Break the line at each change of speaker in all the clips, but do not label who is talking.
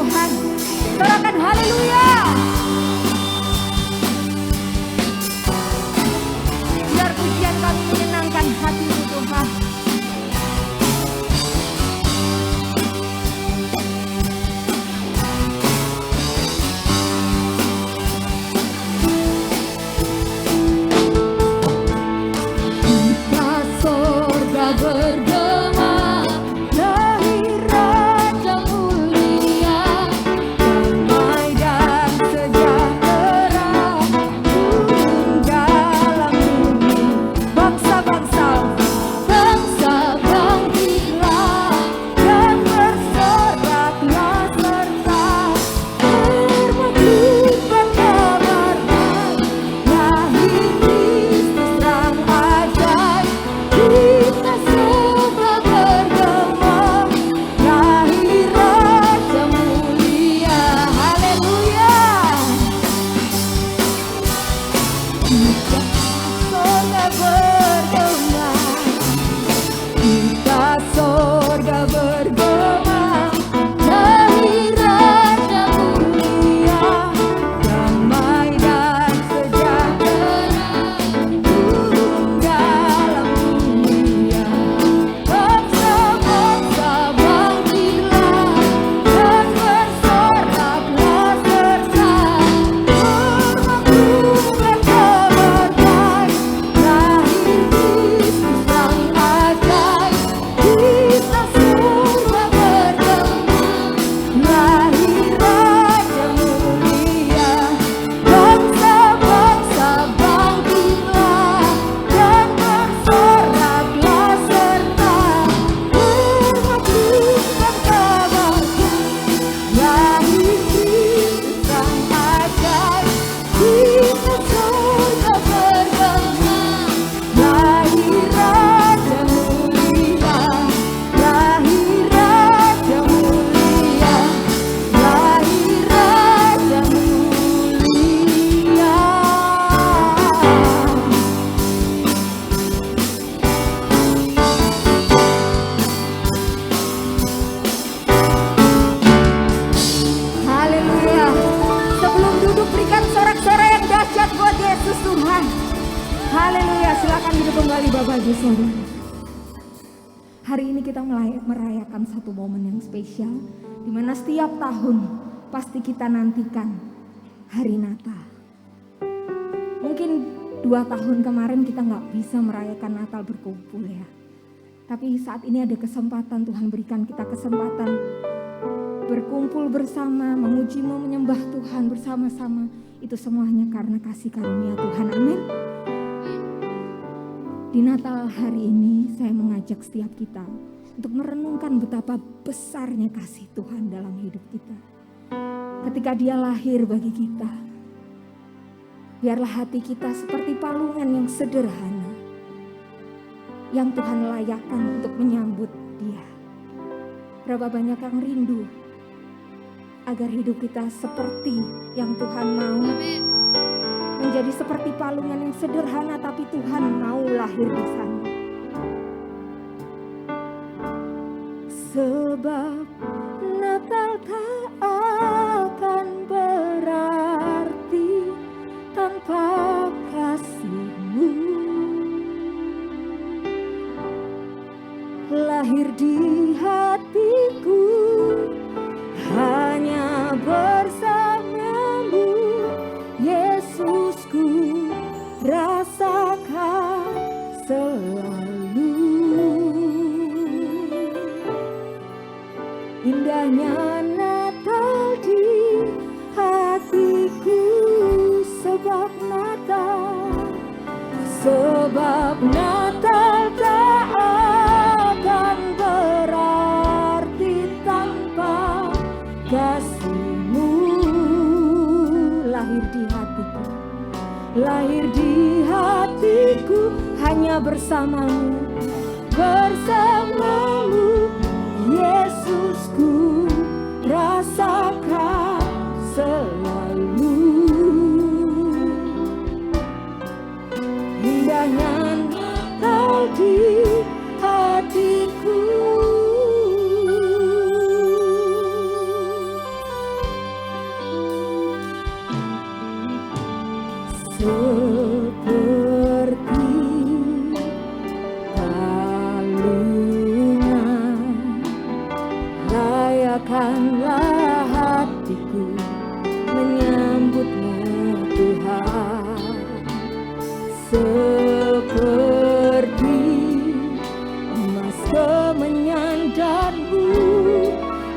Tuhan. Sorakan haleluya. Biar pujian kami menyenangkan hati-Mu Tuhan.
Merayakan satu momen yang spesial, di mana setiap tahun pasti kita nantikan hari Natal. Mungkin 2 tahun kemarin kita nggak bisa merayakan Natal berkumpul ya. Tapi saat ini ada kesempatan, Tuhan berikan kita kesempatan berkumpul bersama, memuji-Mu, menyembah Tuhan bersama-sama. Itu semuanya karena kasih karunia Tuhan. Amin. Di Natal hari ini saya mengajak setiap kita untuk merenungkan betapa besarnya kasih Tuhan dalam hidup kita. Ketika Dia lahir bagi kita, biarlah hati kita seperti palungan yang sederhana, yang Tuhan layakkan untuk menyambut Dia. Berapa banyak yang rindu agar hidup kita seperti yang Tuhan mau. Menjadi seperti palungan yang sederhana, tapi Tuhan mau lahir di sana. Sebab Natal tak akan berarti tanpa kasih-Mu. Lahir di hatiku hanya bersama-Mu, Yesusku, rasakan selalu indahnya Natal di hatiku. Sebab Natal tak akan berarti tanpa kasih-Mu. Lahir di hatiku, lahir di hatiku, hanya bersama-Mu, bersama-Mu, Yesusku, rasakan selalu indahnya Natal di hatiku. palungan, layakanlah hatiku menyambutmu Tuhan. Seperti emas kemenyan dan-Mu,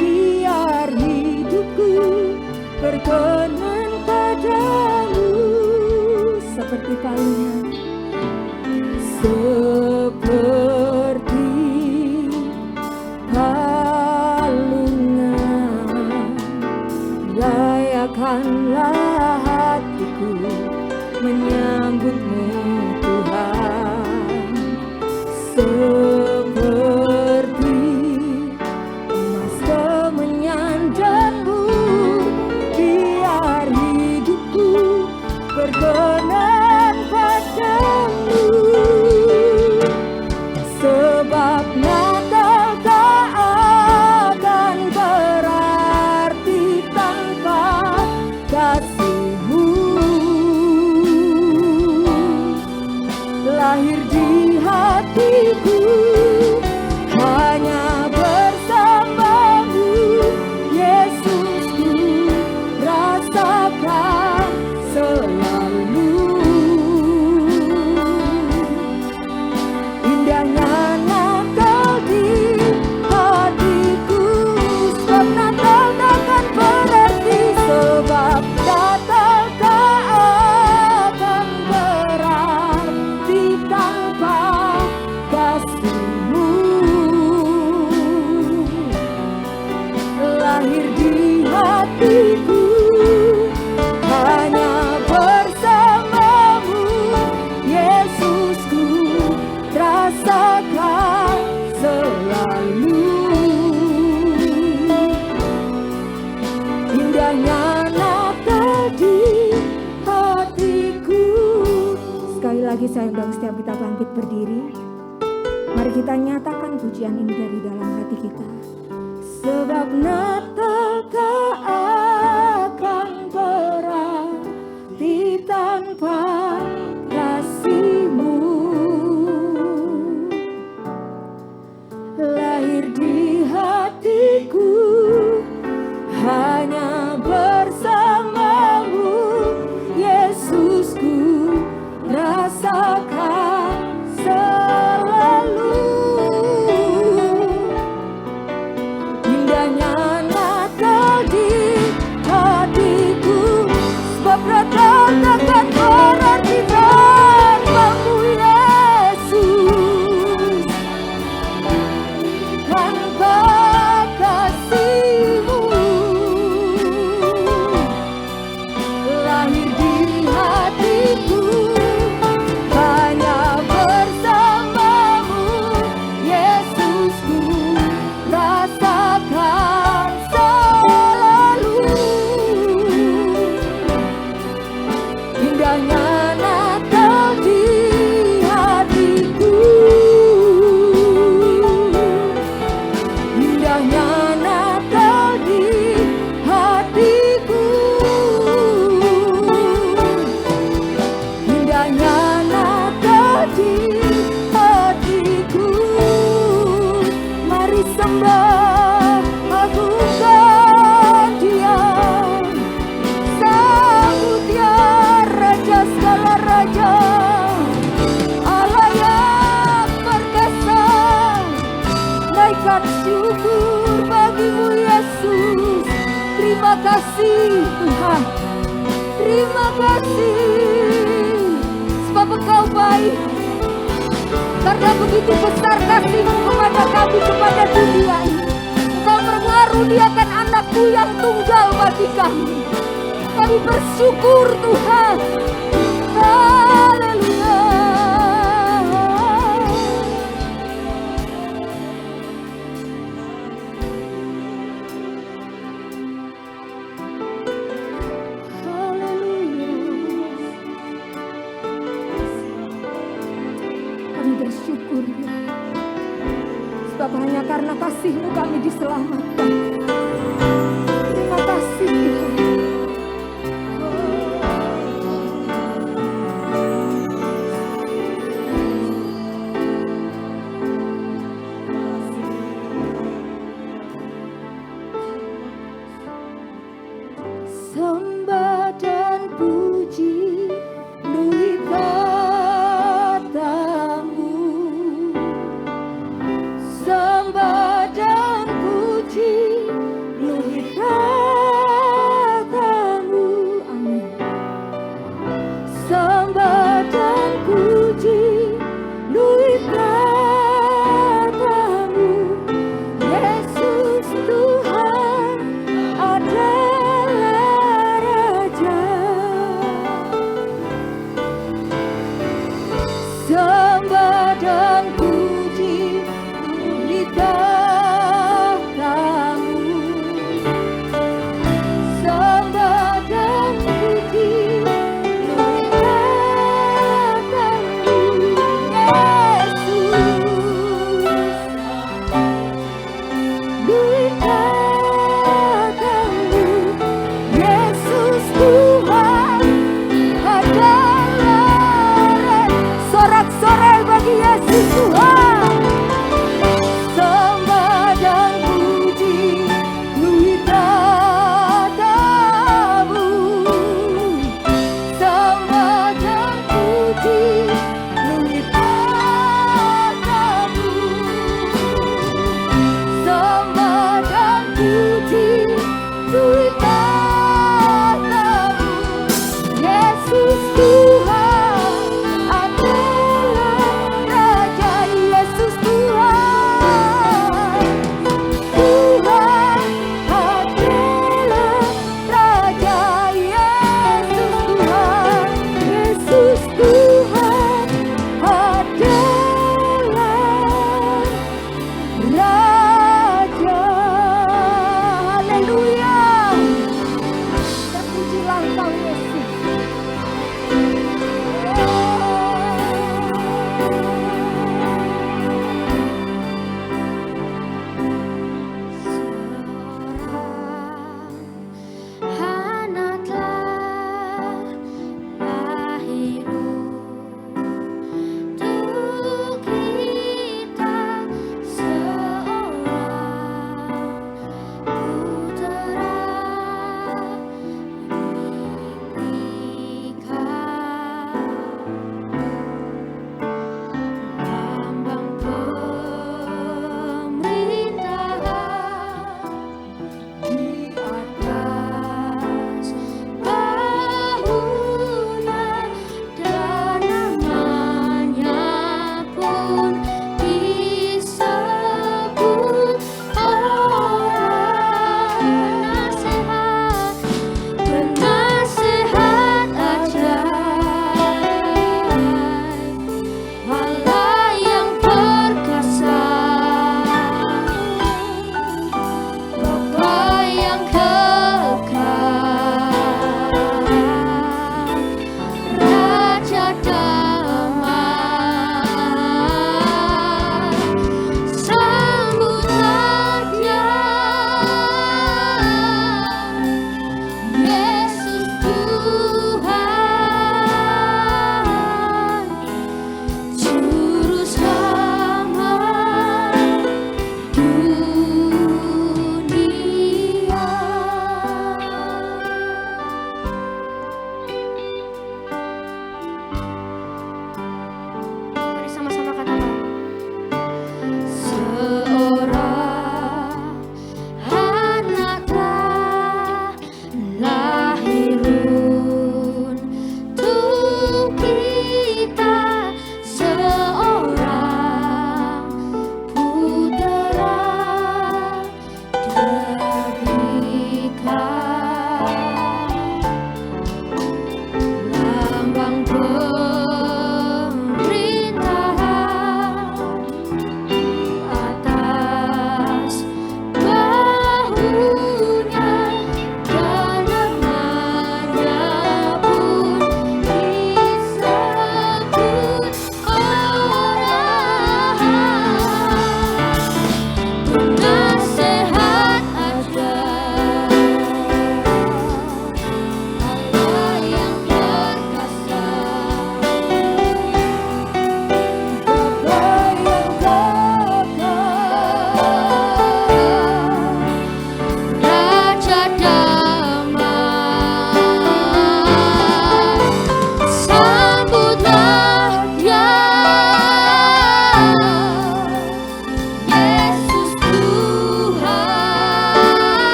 biar hidupku berkenan padamu. Seperti palungan, seperti palungan, layakkanlah hatiku menyambutmu Tuhan. Seperti emas kemenyan dan-Mu, biar hidupku berkenan padamu. Sebab Natal tak akan berarti tanpa kasih-Mu. Lahir di hatiku hanya bersama-Mu, Yesusku, rasakan selalu. Indahnya Natal di hatiku, sebab Natal takkan berarti, sebab Natal tak akan berarti tanpa kasih-Mu. Lahir di hatiku hanya bersama-Mu, Yesusku, rasakan selalu. Indahnya Natal di hatiku. Sekali lagi saya undang setiap kita bangkit berdiri. Mari kita nyatakan pujian ini dari dalam hati kita. Sebab Natal tak akan berarti tanpa kasih-Mu. Lahir di hatiku hanya bersama-Mu, Yesusku, rasakan selalu. Indahnya Natal di hatiku, sebab Natal takkan berarti tanpa-Mu, Yesus, tanpa kasih-Mu. Lahir di hatiku hanya bersama-Mu, Yesusku, rasakan selalu. Indahnya Natal di hatiku, indahnya Natal di hatiku, indahnya Natal di hatiku. Mari sembah, agungkan Dia, sambut Dia, Raja segala raja, Allah yang perkasa. Naikkan syukur bagi-Mu, Yesus. Terima kasih Tuhan, terima kasih, sebab Engkau baik. Karena begitu besar kasih-Mu kepada kami, kepada dunia ini, Engkau mengaruniakan anak-Mu yang tunggal bagi kami. Kami bersyukur Tuhan. Haleluya. Kami bersyukur ya, sebab hanya karena kasih-Mu kami diselamatkan. Terima kasih Tuhan. Sorak-sorai bagi Yesus Tuhan. Sembah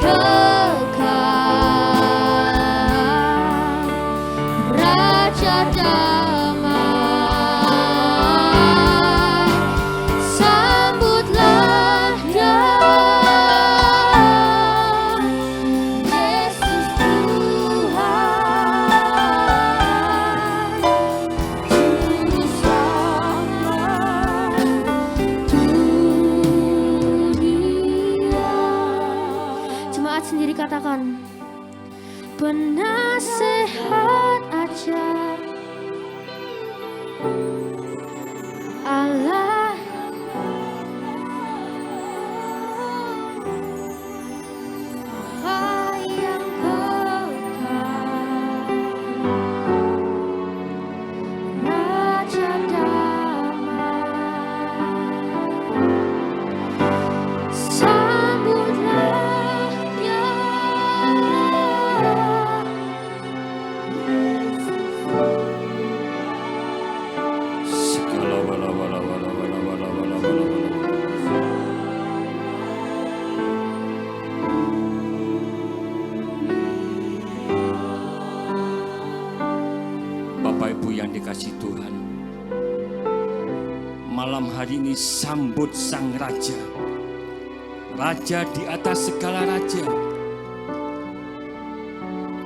kekal, Raja damai, sambutlah Dia, Yesus Tuhan, Juru Selamat dunia. Jemaat sendiri katakan, penasehat ajar Allah, Allah yang kekal, Raja damai, sambutlah Dia,
Segala wala wala wala wala wala wala wala wala. Bapak Ibu yang dikasihi Tuhan, malam hari ini sambut Sang Raja, Raja di atas segala raja.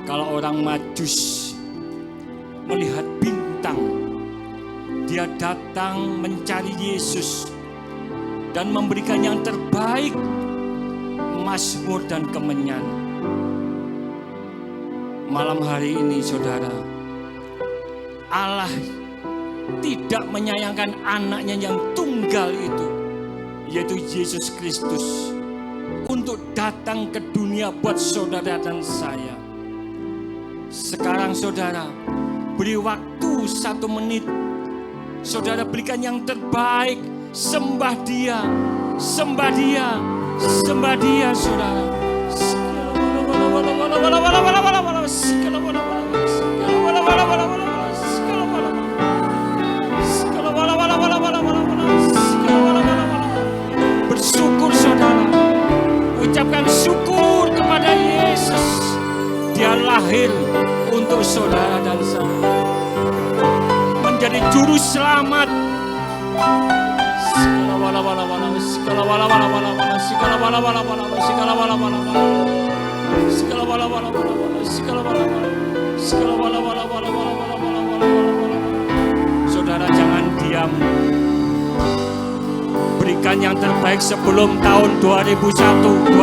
Kalau orang Majus melihat bintang, dia datang mencari Yesus dan memberikan yang terbaik, mazmur dan kemenyan. Malam hari ini saudara, Allah tidak menyayangkan anaknya yang tunggal itu, yaitu Yesus Kristus, untuk datang ke dunia buat saudara dan saya. Sekarang saudara, beri waktu 1 menit, saudara berikan yang terbaik, sembah Dia, sembah Dia, sembah Dia saudara. Bersyukur saudara, ucapkan syukur kepada Yesus. Dia lahir untuk saudara dan saya, menjadi juru selamat. Segala wala wala wala, segala wala wala wala wala, segala wala wala wala, segala wala wala wala, segala wala wala wala, segala wala wala, segala wala wala wala wala wala wala. Saudara jangan diam. Berikan yang terbaik sebelum tahun 2021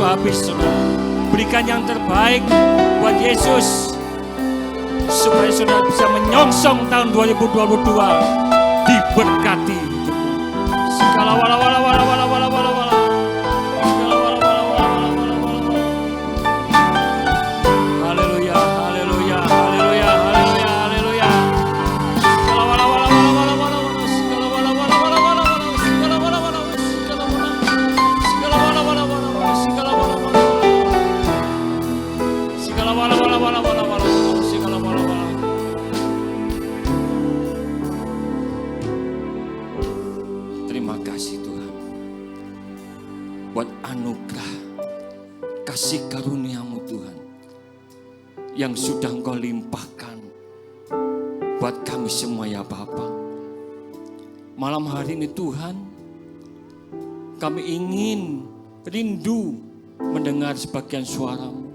habis, saudara. Berikan yang terbaik buat Yesus, supaya saudara bisa menyongsong tahun 2022 diberkati. Segala wala wala wala wala wala wala wala. Segala wala wala wala wala wala wala. Haleluya, haleluya, haleluya, haleluya, haleluya. Segala wala wala wala wala wala wala. Segala wala wala wala wala wala. Segala wala wala wala. Segala wala. Segala wala wala wala wala. Segala wala wala. Segala wala wala wala wala wala. Segala wala wala. Terima kasih Tuhan buat anugerah kasih karunia-Mu Tuhan yang sudah Engkau limpahkan buat kami semua ya Bapa. Malam hari ini Tuhan, kami ingin rindu mendengar sebagian suara-Mu.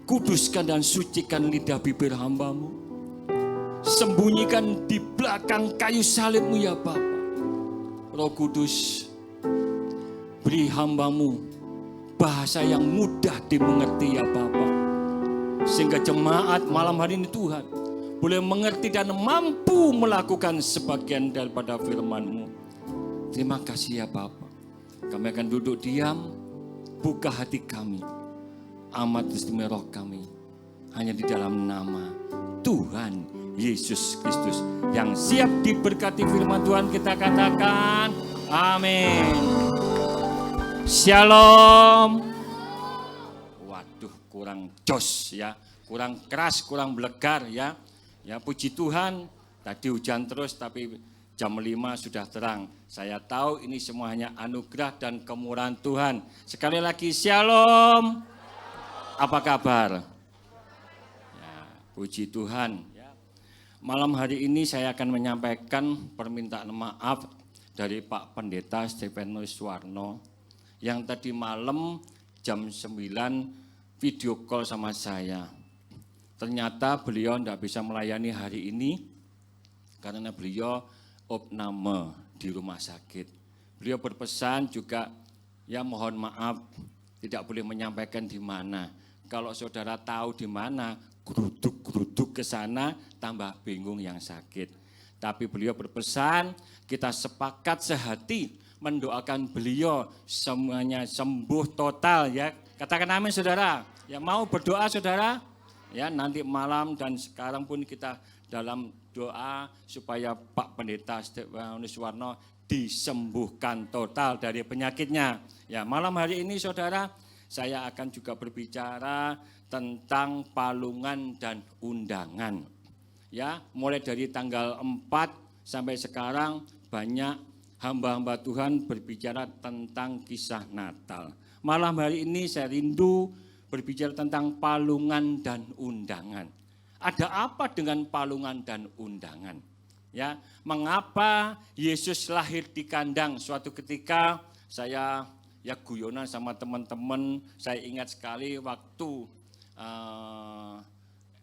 Kuduskan dan sucikan lidah bibir hamba-Mu. Sembunyikan di belakang kayu salib-Mu ya Bapa. Roh Kudus, beri hamba-Mu bahasa yang mudah dimengerti ya Bapa. Sehingga jemaat malam hari ini Tuhan boleh mengerti dan mampu melakukan sebagian daripada firman-Mu. Terima kasih ya Bapa. Kami akan duduk diam, buka hati kami, amat istimewa roh kami, hanya di dalam nama Tuhan Yesus Kristus yang siap diberkati firman Tuhan. Kita katakan amin. Shalom. Waduh, kurang jos ya, kurang keras, kurang belegar ya. Ya puji Tuhan, tadi hujan terus tapi jam 5 sudah terang. Saya tahu ini semua hanya anugerah dan kemurahan Tuhan. Sekali lagi, shalom. Apa kabar? Ya, puji Tuhan. Ya. Malam hari ini saya akan menyampaikan permintaan maaf dari Pak Pendeta Stefanus Suwarno yang tadi malam jam 9 video call sama saya. Ternyata beliau tidak bisa melayani hari ini karena beliau opname di rumah sakit. Beliau berpesan juga, ya mohon maaf tidak boleh menyampaikan di mana. Kalau saudara tahu di mana, geruduk-geruduk ke sana, tambah bingung yang sakit. Tapi beliau berpesan, kita sepakat sehati mendoakan beliau semuanya sembuh total ya. Katakan amin saudara. Ya mau berdoa saudara? Ya nanti malam dan sekarang pun kita dalam doa supaya Pak Pendeta Stefanus Suwarno disembuhkan total dari penyakitnya. Ya, malam hari ini saudara, saya akan juga berbicara tentang palungan dan undangan. Ya, mulai dari tanggal 4 sampai sekarang banyak hamba-hamba Tuhan berbicara tentang kisah Natal. Malam hari ini saya rindu berbicara tentang palungan dan undangan. Ada apa dengan palungan dan undangan? Ya, mengapa Yesus lahir di kandang? Suatu ketika saya ya guyonan sama teman-teman, saya ingat sekali waktu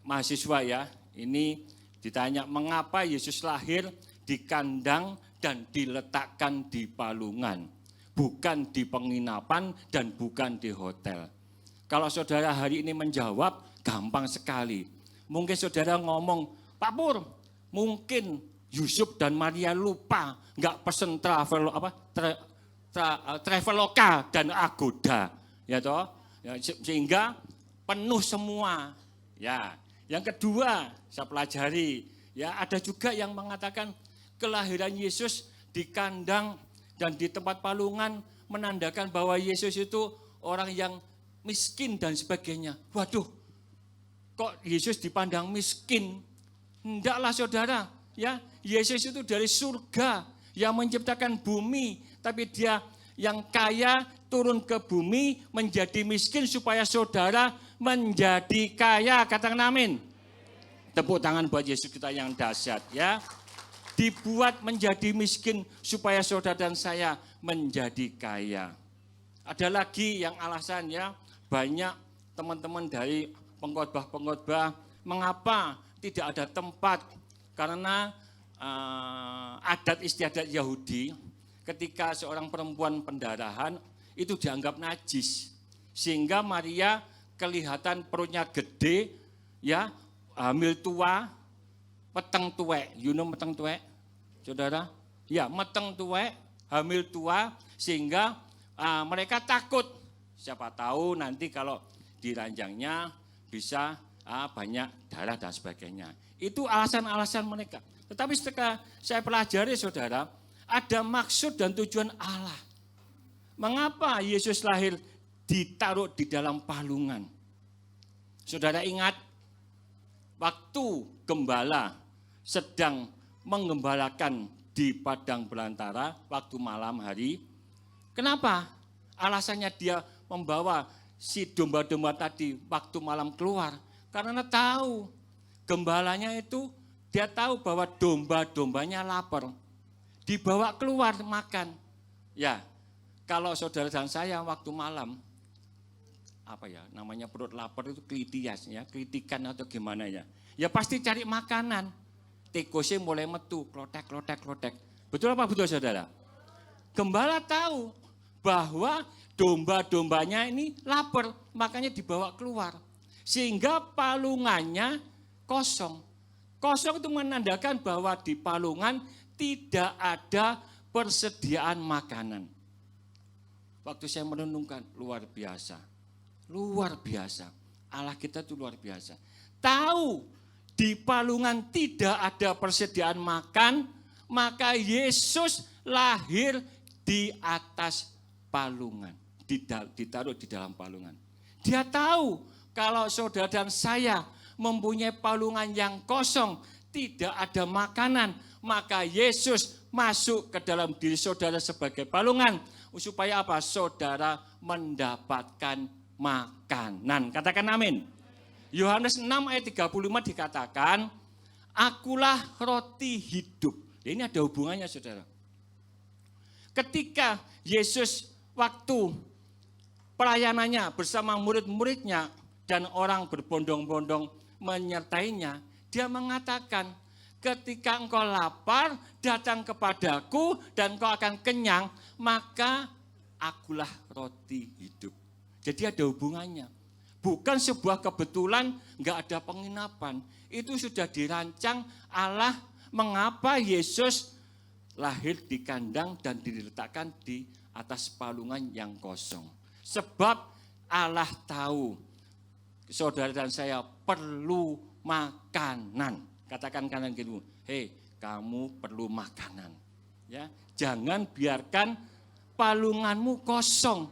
mahasiswa ya, ini ditanya mengapa Yesus lahir di kandang dan diletakkan di palungan, bukan di penginapan dan bukan di hotel. Kalau saudara hari ini menjawab, gampang sekali. Mungkin saudara ngomong, Pak Pur, mungkin Yusuf dan Maria lupa nggak pesen Traveloka dan Agoda, ya toh, ya, sehingga penuh semua. Ya, yang kedua saya pelajari, ya ada juga yang mengatakan kelahiran Yesus di kandang dan di tempat palungan menandakan bahwa Yesus itu orang yang miskin dan sebagainya. Waduh. Kok Yesus dipandang miskin? Enggaklah saudara, ya. Yesus itu dari surga yang menciptakan bumi, tapi dia yang kaya turun ke bumi menjadi miskin supaya saudara menjadi kaya. Katakan amin. Tepuk tangan buat Yesus kita yang dahsyat ya. Dibuat menjadi miskin supaya saudara dan saya menjadi kaya. Ada lagi yang alasannya banyak teman-teman dari pengkhotbah-pengkhotbah, mengapa tidak ada tempat? Karena adat istiadat Yahudi, ketika seorang perempuan pendarahan itu dianggap najis, sehingga Maria kelihatan perutnya gede, ya hamil tua, meteng tuwek, meteng tuwek, saudara? Ya meteng tuwek, hamil tua, sehingga mereka takut. Siapa tahu nanti kalau di ranjangnya bisa banyak darah dan sebagainya. Itu alasan-alasan mereka. Tetapi setelah saya pelajari saudara, ada maksud dan tujuan Allah. Mengapa Yesus lahir ditaruh di dalam palungan? Saudara ingat, waktu gembala sedang menggembalakan di padang belantara waktu malam hari. Kenapa? Alasannya dia membawa si domba-domba tadi waktu malam keluar, karena tahu gembalanya itu, dia tahu bahwa domba-dombanya lapar, dibawa keluar makan. Ya, kalau saudara dan saya waktu malam, apa ya namanya perut lapar itu klitias ya, kritikan atau gimana ya, ya pasti cari makanan. Tikusnya mulai metu, klotek. Betul apa betul saudara? Gembala tahu bahwa domba-dombanya ini lapar, makanya dibawa keluar. Sehingga palungannya kosong. Kosong itu menandakan bahwa di palungan tidak ada persediaan makanan. Waktu saya merenungkan, luar biasa. Luar biasa. Allah kita itu luar biasa. Tahu di palungan tidak ada persediaan makan, maka Yesus lahir di atas palungan. Ditaruh di dalam palungan. Dia tahu kalau saudara dan saya mempunyai palungan yang kosong, tidak ada makanan, maka Yesus masuk ke dalam diri saudara sebagai palungan. Supaya apa? Saudara mendapatkan makanan. Katakan amin. Yohanes 6 ayat 35 dikatakan, akulah roti hidup. Ini ada hubungannya saudara. Ketika Yesus waktu pelayanannya bersama murid-muridnya dan orang berbondong-bondong menyertainya, dia mengatakan, ketika engkau lapar, datang kepadaku dan engkau akan kenyang, maka akulah roti hidup. Jadi ada hubungannya. Bukan sebuah kebetulan, enggak ada penginapan. Itu sudah dirancang Allah mengapa Yesus lahir di kandang dan diletakkan di atas palungan yang kosong. Sebab Allah tahu saudara dan saya perlu makanan. Katakan kanan kiri, hei kamu perlu makanan. Ya, jangan biarkan palunganmu kosong.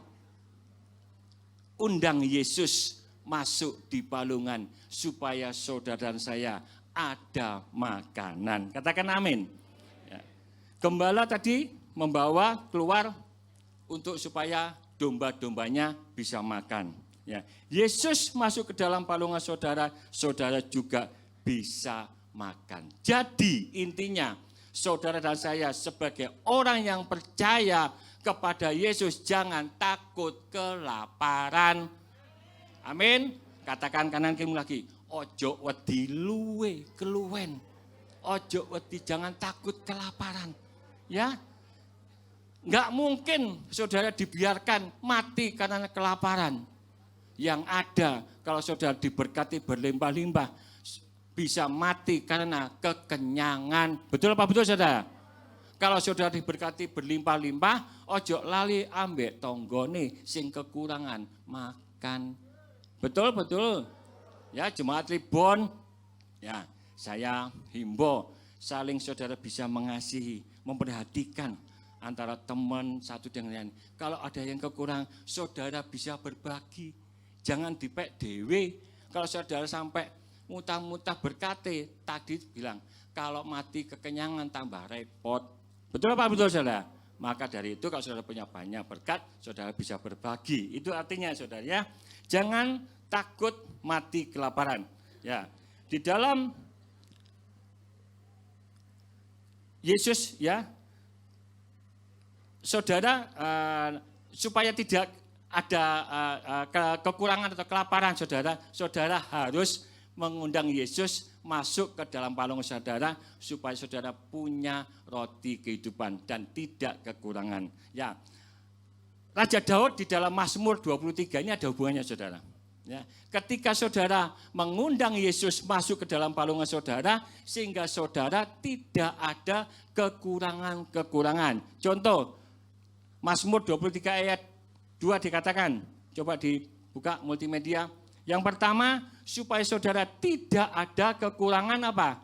Undang Yesus masuk di palungan supaya saudara dan saya ada makanan. Katakan amin. Ya. Gembala tadi membawa keluar untuk supaya domba-dombanya bisa makan. Ya. Yesus masuk ke dalam palungan saudara, saudara juga bisa makan. Jadi intinya saudara dan saya sebagai orang yang percaya kepada Yesus jangan takut kelaparan. Amin. Katakan kanan kiri lagi. Ojo wedi luwe keluwen. Ojo wedi jangan takut kelaparan. Ya. Enggak mungkin saudara dibiarkan mati karena kelaparan. Yang ada kalau saudara diberkati berlimpah-limpah bisa mati karena kekenyangan. Betul apa betul saudara? Kalau saudara diberkati berlimpah-limpah, ojo lali ambek tonggone sing kekurangan makan. Betul betul. Ya jemaat Ribon, ya saya himbau saling saudara bisa mengasihi, memperhatikan antara teman satu dengan lain. Kalau ada yang kekurangan, saudara bisa berbagi. Jangan dipek dewe. Kalau saudara sampai mutah-mutah berkati, tadi bilang kalau mati kekenyangan tambah repot. Betul apa betul saudara? Maka dari itu kalau saudara punya banyak berkat, saudara bisa berbagi. Itu artinya saudara ya, jangan takut mati kelaparan. Ya, di dalam Yesus ya, saudara supaya tidak ada kekurangan atau kelaparan saudara harus mengundang Yesus masuk ke dalam palungan saudara supaya saudara punya roti kehidupan dan tidak kekurangan. Ya. Raja Daud di dalam Mazmur 23 ini ada hubungannya saudara. Ya. Ketika saudara mengundang Yesus masuk ke dalam palungan saudara sehingga saudara tidak ada kekurangan-kekurangan. Contoh Mazmur 23 ayat 2 dikatakan, coba dibuka multimedia. Yang pertama, supaya saudara tidak ada kekurangan apa?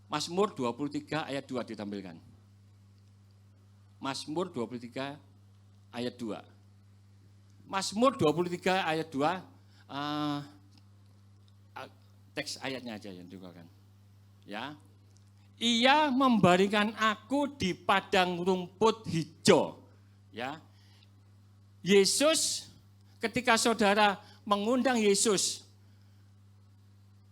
Mazmur 23 ayat 2 ditampilkan. Mazmur 23 ayat 2. Mazmur 23 ayat 2, teks ayatnya aja yang dibukakan. Ya. Ia membaringkan aku di padang rumput hijau. Ya. Yesus, ketika saudara mengundang Yesus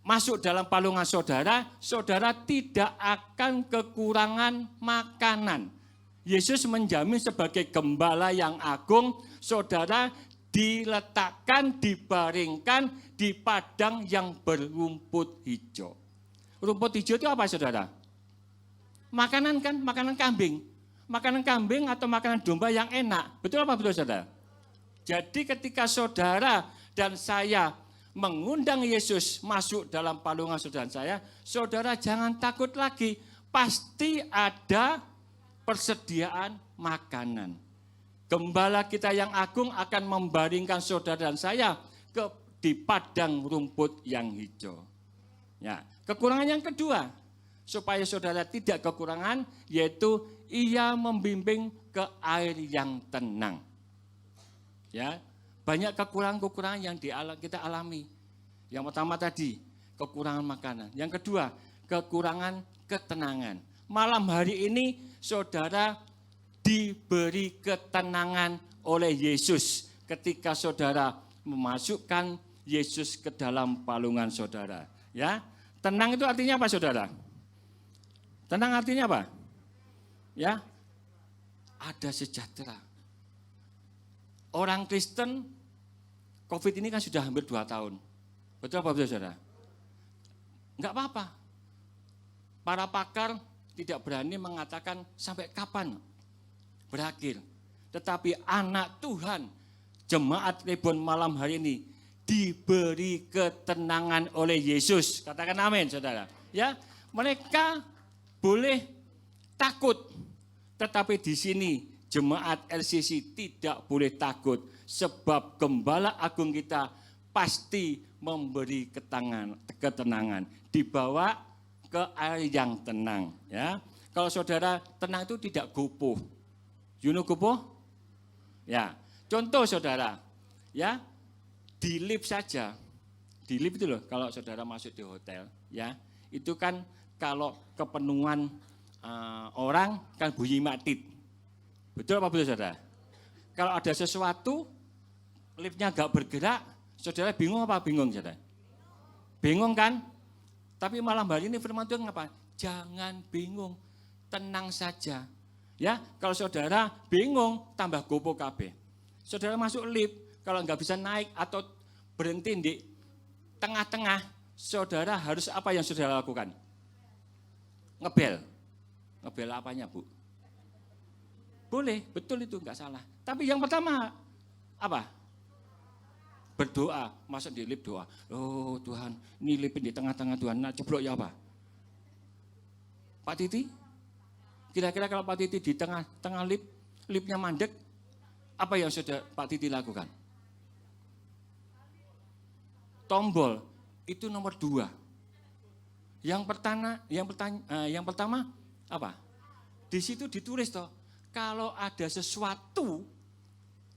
masuk dalam palungan saudara, saudara tidak akan kekurangan makanan. Yesus menjamin sebagai gembala yang agung, saudara diletakkan, dibaringkan di padang yang berumput hijau. Rumput hijau itu apa saudara? Makanan kan, makanan kambing. Makanan kambing atau makanan domba yang enak. Betul apa betul saudara? Jadi ketika saudara dan saya mengundang Yesus masuk dalam palungan saudara saya, saudara jangan takut lagi. Pasti ada persediaan makanan. Gembala kita yang agung akan membaringkan saudara dan saya di padang rumput yang hijau. Ya, kekurangan yang kedua, supaya saudara tidak kekurangan, yaitu ia membimbing ke air yang tenang. Ya, banyak kekurangan-kekurangan yang kita alami. Yang pertama tadi, kekurangan makanan. Yang kedua, kekurangan ketenangan. Malam hari ini saudara diberi ketenangan oleh Yesus ketika saudara memasukkan Yesus ke dalam palungan saudara. Ya, tenang itu artinya apa saudara? Tenang artinya apa? Ya, ada sejahtera. Orang Kristen, COVID ini kan sudah hampir 2 tahun. Betul apa betul saudara? Enggak apa-apa. Para pakar tidak berani mengatakan sampai kapan berakhir. Tetapi anak Tuhan, jemaat Reborn malam hari ini diberi ketenangan oleh Yesus. Katakan amin saudara. Ya, mereka boleh takut. Tetapi di sini jemaat LCC tidak boleh takut. Sebab Gembala Agung kita pasti memberi ketenangan. Dibawa ke air yang tenang. Ya, kalau saudara tenang itu tidak gopoh. You know gopoh? Ya, contoh saudara, ya di lift saja, di lift itu loh. Kalau saudara masuk di hotel, ya itu kan kalau kepenuhan orang kan bunyi matit. Betul apa betul saudara? Kalau ada sesuatu, liftnya nggak bergerak, saudara bingung apa bingung saudara? Bingung kan? Tapi malam hari ini firman Tuhan apa? Jangan bingung, tenang saja. Ya, kalau saudara bingung, tambah gopo KB. Saudara masuk lift, kalau nggak bisa naik atau berhenti di tengah-tengah, saudara harus apa yang saudara lakukan? Ngebel. Ngebel apanya, Bu? Boleh, betul itu nggak salah. Tapi yang pertama apa? Berdoa, masuk di lift doa. Oh Tuhan, ini lift di tengah-tengah Tuhan, nah jeblok ya apa? Pak Titi, kira-kira kalau Pak Titi di tengah lift, liftnya mandek, apa yang sudah Pak Titi lakukan? Tombol, itu nomor 2. Yang pertama apa? Di situ ditulis toh, kalau ada sesuatu,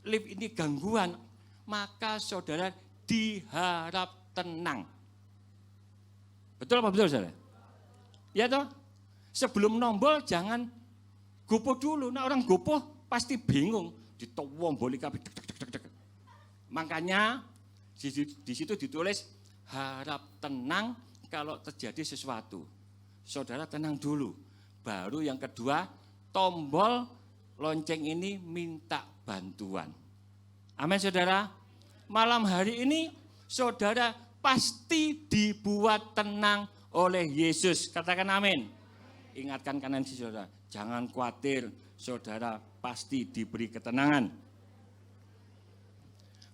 lift ini gangguan, maka saudara diharap tenang. Betul apa betul saudara? Ya toh? Sebelum nombol jangan gopoh dulu. Nah orang gopoh pasti bingung. Ditowomboli kabeh. Makanya di situ ditulis harap tenang kalau terjadi sesuatu. Saudara tenang dulu. Baru yang kedua, tombol lonceng ini minta bantuan. Amin saudara. Malam hari ini saudara pasti dibuat tenang oleh Yesus. Katakan amin. Ingatkan kanan si saudara, jangan khawatir, saudara pasti diberi ketenangan.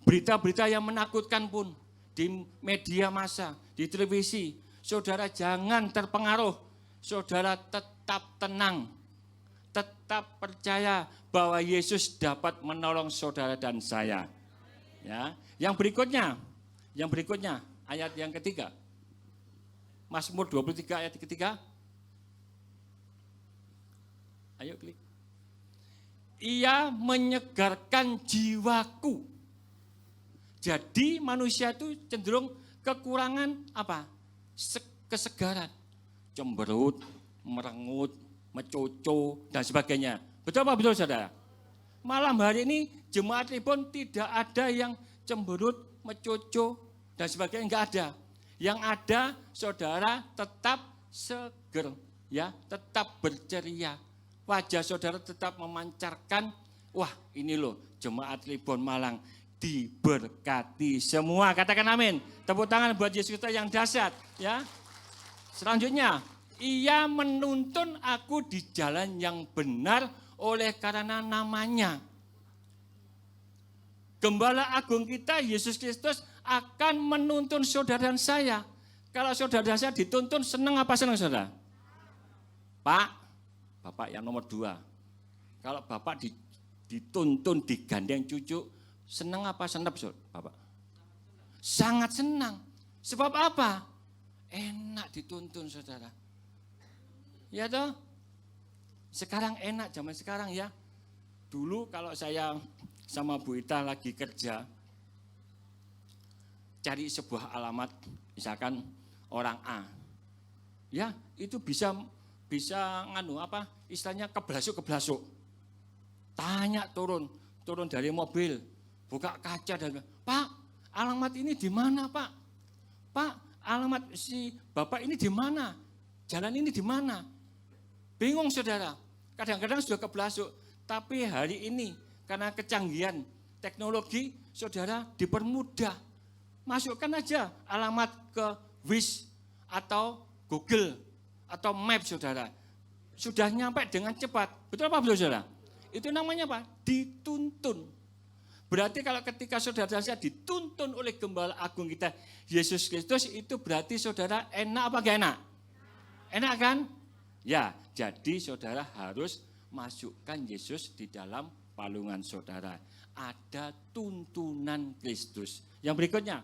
Berita-berita yang menakutkan pun di media massa, di televisi, saudara jangan terpengaruh. Saudara tetap tenang, tetap percaya bahwa Yesus dapat menolong saudara dan saya. Ya, yang berikutnya ayat yang ketiga. Mazmur 23 ayat ketiga. Ayo klik. Ia menyegarkan jiwaku. Jadi manusia itu cenderung kekurangan apa? Kesegaran. Cemberut, merengut, mecoco dan sebagainya. Betul apa betul saudara? Malam hari ini jemaat Reborn tidak ada yang cemberut, mecoco dan sebagainya, enggak ada. Yang ada saudara tetap seger, ya, tetap berceria. Wajah saudara tetap memancarkan, wah ini loh jemaat Reborn Malang diberkati semua. Katakan amin. Tepuk tangan buat Yesus kita yang dahsyat, ya. Selanjutnya, ia menuntun aku di jalan yang benar oleh karena namanya. Gembala Agung kita Yesus Kristus akan menuntun saudara dan saya. Kalau saudara dan saya dituntun, senang apa senang saudara? Pak, Bapak yang nomor 2. Kalau Bapak dituntun, digandeng cucu, senang apa senap Bapak? Sangat senang. Sebab apa? Enak dituntun saudara. Ya toh? Sekarang enak zaman sekarang ya. Dulu kalau saya sama Bu Ita lagi kerja, cari sebuah alamat, misalkan orang A. Ya, itu bisa istilahnya keblasuk. Tanya turun dari mobil, buka kaca dan, "Pak, alamat ini di mana, Pak? Pak, alamat si Bapak ini di mana? Jalan ini di mana?" Bingung saudara, kadang-kadang sudah keblasuk, tapi hari ini karena kecanggihan teknologi, saudara dipermudah. Masukkan aja alamat ke Wish atau Google atau Map saudara. Sudah nyampe dengan cepat. Betul apa belum saudara? Itu namanya apa? Dituntun. Berarti kalau ketika saudara saya dituntun oleh Gembala Agung kita, Yesus Kristus, itu berarti saudara enak apa gak enak? Enak kan? Ya, jadi saudara harus masukkan Yesus di dalam palungan saudara. Ada tuntunan Kristus. Yang berikutnya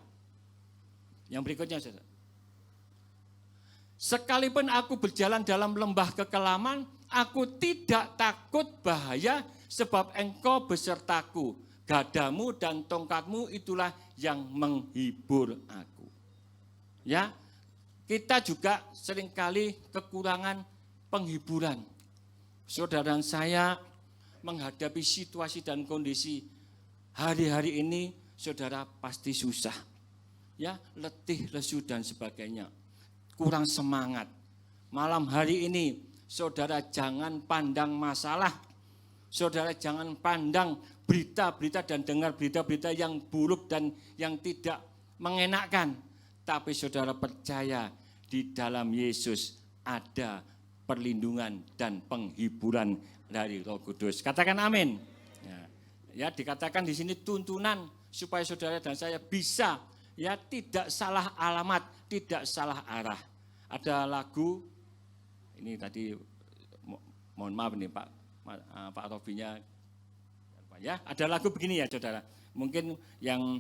saudara. Sekalipun aku berjalan dalam lembah kekelaman, aku tidak takut bahaya sebab engkau besertaku. Gadamu dan tongkatmu itulah yang menghibur aku. Ya, kita juga seringkali kekurangan penghiburan. Saudara saya menghadapi situasi dan kondisi hari-hari ini, saudara pasti susah. Ya, letih, lesu dan sebagainya. Kurang semangat. Malam hari ini, saudara jangan pandang masalah. Saudara jangan pandang berita-berita dan dengar berita-berita yang buruk dan yang tidak mengenakkan. Tapi saudara percaya di dalam Yesus ada perlindungan dan penghiburan dari Roh Kudus. Katakan amin. Ya, dikatakan di sini tuntunan supaya saudara dan saya bisa ya tidak salah alamat, tidak salah arah. Ada lagu ini tadi, mohon maaf nih Pak Robinya, ya ada lagu begini ya saudara. Mungkin yang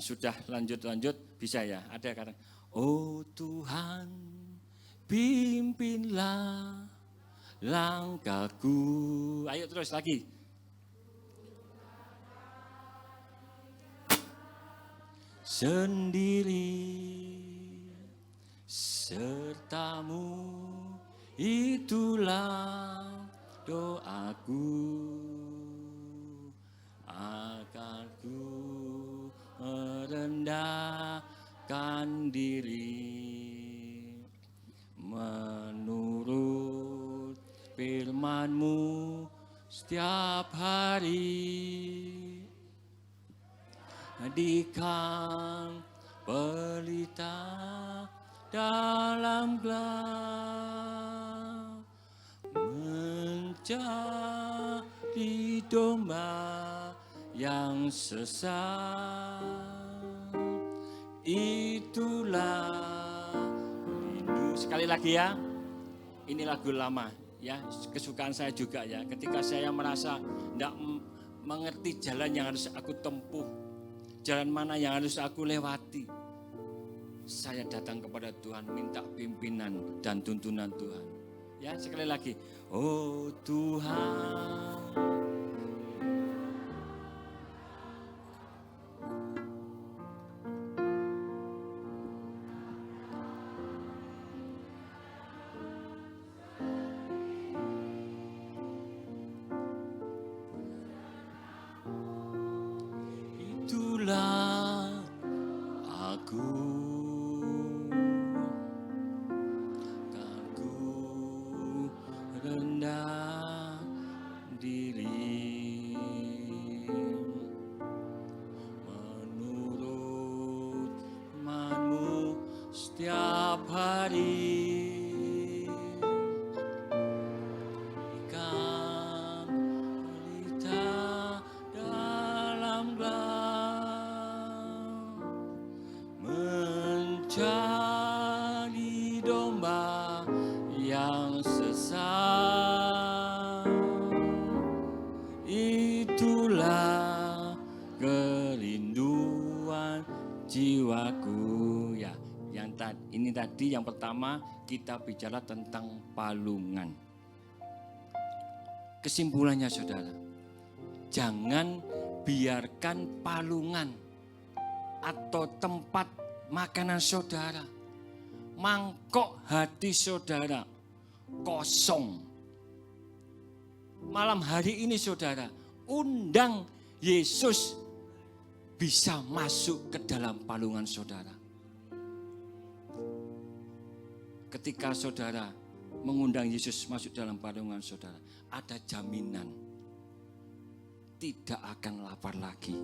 sudah lanjut bisa ya. Ada kata, "Oh Tuhan, pimpinlah langkahku." Ayo terus lagi. Sendiri sertamu itulah doaku, akan ku merendahkan diri menurut firman-Mu setiap hari. Dikan pelita dalam gelap, mencari domba yang sesat, itulah rindu. Sekali lagi ya, ini lagu lama ya, kesukaan saya juga ya. Ketika saya merasa tidak mengerti jalan yang harus aku tempuh, jalan mana yang harus aku lewati, saya datang kepada Tuhan, minta pimpinan dan tuntunan Tuhan. Ya, sekali lagi. Oh Tuhan, itulah aku. Rendah diri menurut firman-Mu setiap hari. Ikan pelita dalam gelap, mencari domba yang sesat, itulah kerinduan jiwaku. Ya, ini tadi yang pertama kita bicara tentang palungan. Kesimpulannya saudara, jangan biarkan palungan atau tempat makanan saudara mangkok hati saudara kosong. Malam hari ini saudara, undang Yesus bisa masuk ke dalam palungan saudara. Ketika saudara mengundang Yesus masuk dalam palungan saudara, ada jaminan tidak akan lapar lagi.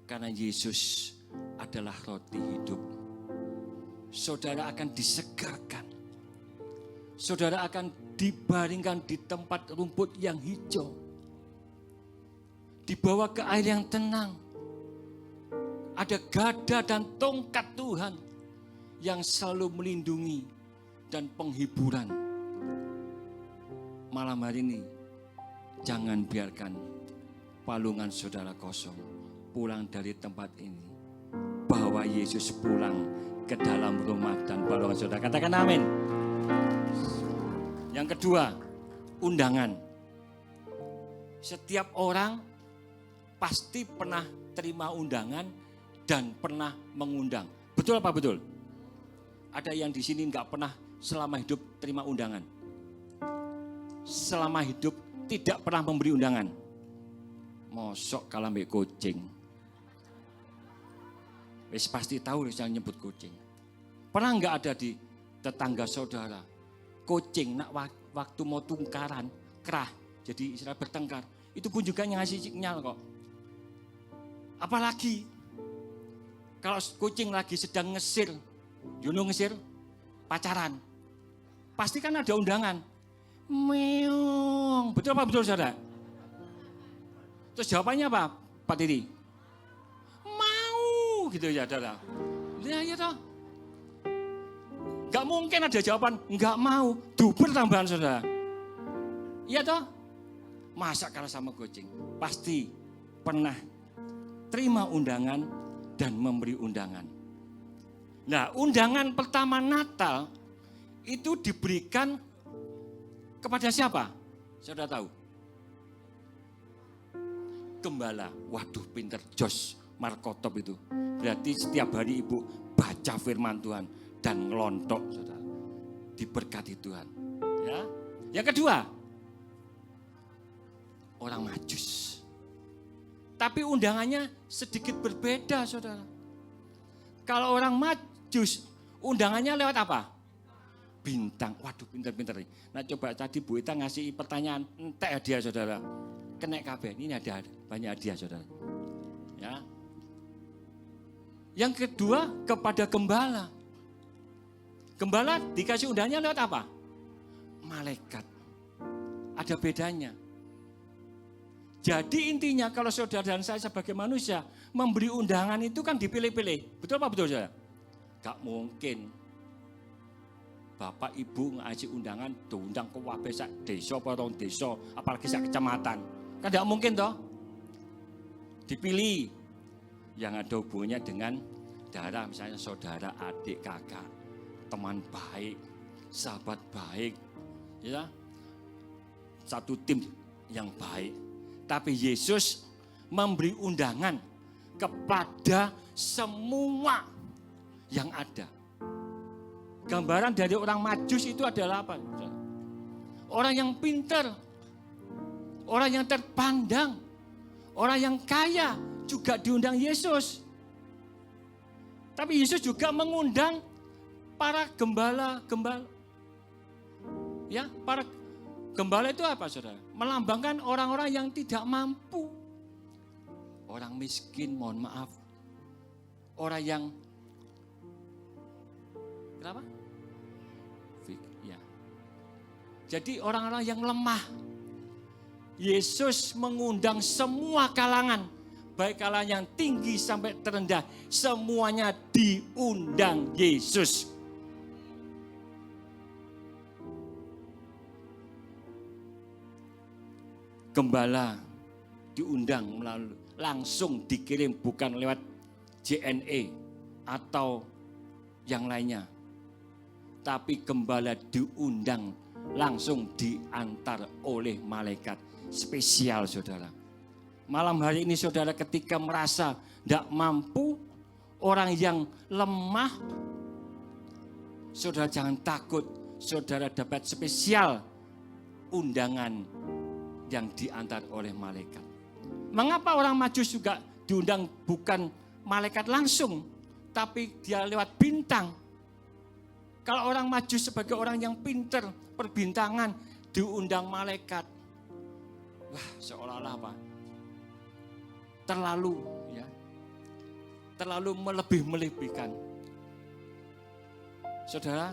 Karena Yesus adalah roti hidup. Saudara akan disegarkan. Saudara akan dibaringkan di tempat rumput yang hijau. Dibawa ke air yang tenang. Ada gada dan tongkat Tuhan yang selalu melindungi dan penghiburan. Malam hari ini, jangan biarkan palungan saudara kosong. Pulang dari tempat ini, bawa Yesus pulang ke dalam rumah dan palungan saudara. Katakan amin. Yang kedua, undangan. Setiap orang pasti pernah terima undangan dan pernah mengundang. Betul apa betul? Ada yang di sini nggak pernah selama hidup terima undangan. Selama hidup tidak pernah memberi undangan. Mosok kalah mbek kucing. Wis pasti tahu yang nyebut kucing. Pernah nggak ada di tetangga saudara kucing nak waktu mau tungkaran kerah jadi istilah bertengkar itu pun juga ngasih sinyal kok. Apalagi kalau kucing lagi sedang ngesir, ngesir pacaran, pasti kan ada undangan. Meong, betul apa betul saudara? Terus jawabannya apa Pak Tiri? Mau gitu ya saudara. Ya toh. Gak mungkin ada jawaban, enggak mau, duper tambahan saudara. Iya toh? Masa kalah sama kucing? Pasti pernah terima undangan dan memberi undangan. Nah, undangan pertama Natal itu diberikan kepada siapa? Saudara tahu? Gembala. Waduh, pinter Jos Markotop itu. Berarti setiap hari ibu baca firman Tuhan dan ngelontok, saudara. Diberkati Tuhan. Ya. Yang kedua, orang Majus. Tapi undangannya sedikit berbeda, saudara. Kalau orang Majus, undangannya lewat apa? Bintang. Waduh, pinter-pinter nih. Nah, coba tadi Bu Ita ngasih pertanyaan, entek hadiah, saudara. Kenek kabeh. Ini ada banyak hadiah, saudara. Ya. Yang kedua, kepada gembala. Gembala dikasih undangannya lewat apa? Malaikat. Ada bedanya. Jadi intinya kalau saudara dan saya sebagai manusia memberi undangan itu kan dipilih-pilih. Betul apa betul saudara? Gak mungkin. Bapak ibu ngasih undangan diundang ke wabe sak desa porong desa, apalagi sak kecamatan. Kan gak mungkin toh. Dipilih yang ada hubungannya dengan darah, misalnya saudara, adik, kakak, teman baik, sahabat baik, ya, satu tim yang baik. Tapi Yesus memberi undangan kepada semua yang ada. Gambaran dari orang Majus itu adalah apa? Orang yang pintar, orang yang terpandang, orang yang kaya juga diundang Yesus. Tapi Yesus juga mengundang para gembala-gembala. Ya, para gembala itu apa, saudara? Melambangkan orang-orang yang tidak mampu. Orang miskin, mohon maaf. Orang yang kenapa? Ya. Jadi orang-orang yang lemah. Yesus mengundang semua kalangan, baik kalangan yang tinggi sampai terendah, semuanya diundang Yesus. Gembala diundang melalui langsung dikirim, bukan lewat JNE atau yang lainnya. Tapi gembala diundang langsung diantar oleh malaikat spesial, saudara. Malam hari ini saudara, ketika merasa tidak mampu, orang yang lemah, saudara jangan takut, saudara dapat spesial undangan yang diantar oleh malaikat. Mengapa orang Majus juga diundang bukan malaikat langsung, tapi dia lewat bintang? Kalau orang Majus sebagai orang yang pinter, perbintangan, diundang malaikat. Wah, seolah-olah apa? Terlalu melebih-melebihkan. Saudara,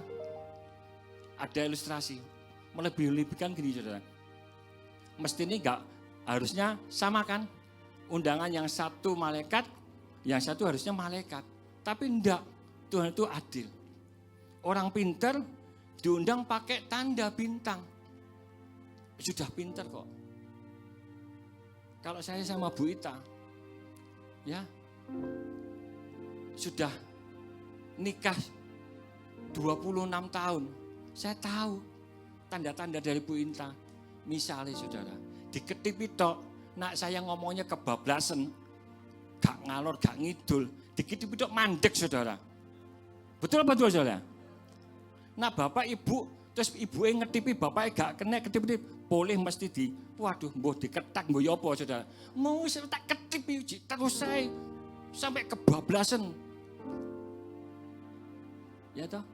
ada ilustrasi. Melebih-melebihkan gini, saudara. Mesti ini enggak harusnya sama kan? Undangan yang satu malaikat, yang satu harusnya malaikat. Tapi enggak, Tuhan itu adil. Orang pinter diundang pakai tanda bintang. Sudah pinter kok. Kalau saya sama Bu Ita, ya, sudah nikah 26 tahun. Saya tahu tanda-tanda dari Bu Ita. Misalnya saudara, diketip itu, nak saya ngomongnya kebablasan, gak ngalor, gak ngidul, diketip itu mandek saudara. Betul apa betul saudara? Nah bapak ibu, terus ibu yang ngetipi bapaknya gak kena ketip-ketip, boleh mesti waduh mbuh diketak mbuh ya apa saudara. Mau saya tak ketip terus saya sampai kebablasan. Ya toh?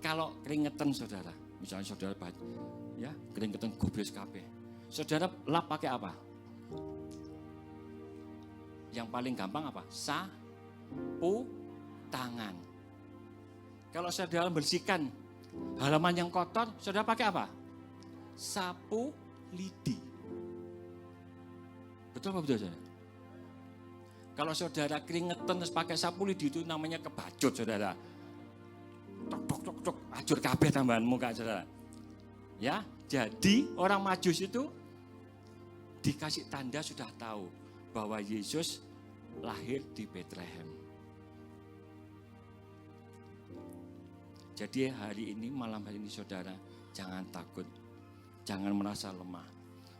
Kalau keringetan saudara, misalnya saudara ya keringetan gobles kabeh. Saudara lap pakai apa? Yang paling gampang apa? Sapu tangan. Kalau saudara bersihkan halaman yang kotor, saudara pakai apa? Sapu lidi. Betul apa betul saudara? Kalau saudara keringetan terus pakai sapu lidi itu namanya kebacut saudara. Tok, acur kabeh tambahan muka saudara. Ya, jadi orang Majus itu dikasih tanda sudah tahu bahwa Yesus lahir di Betlehem. Jadi hari ini, malam hari ini saudara, jangan takut, jangan merasa lemah.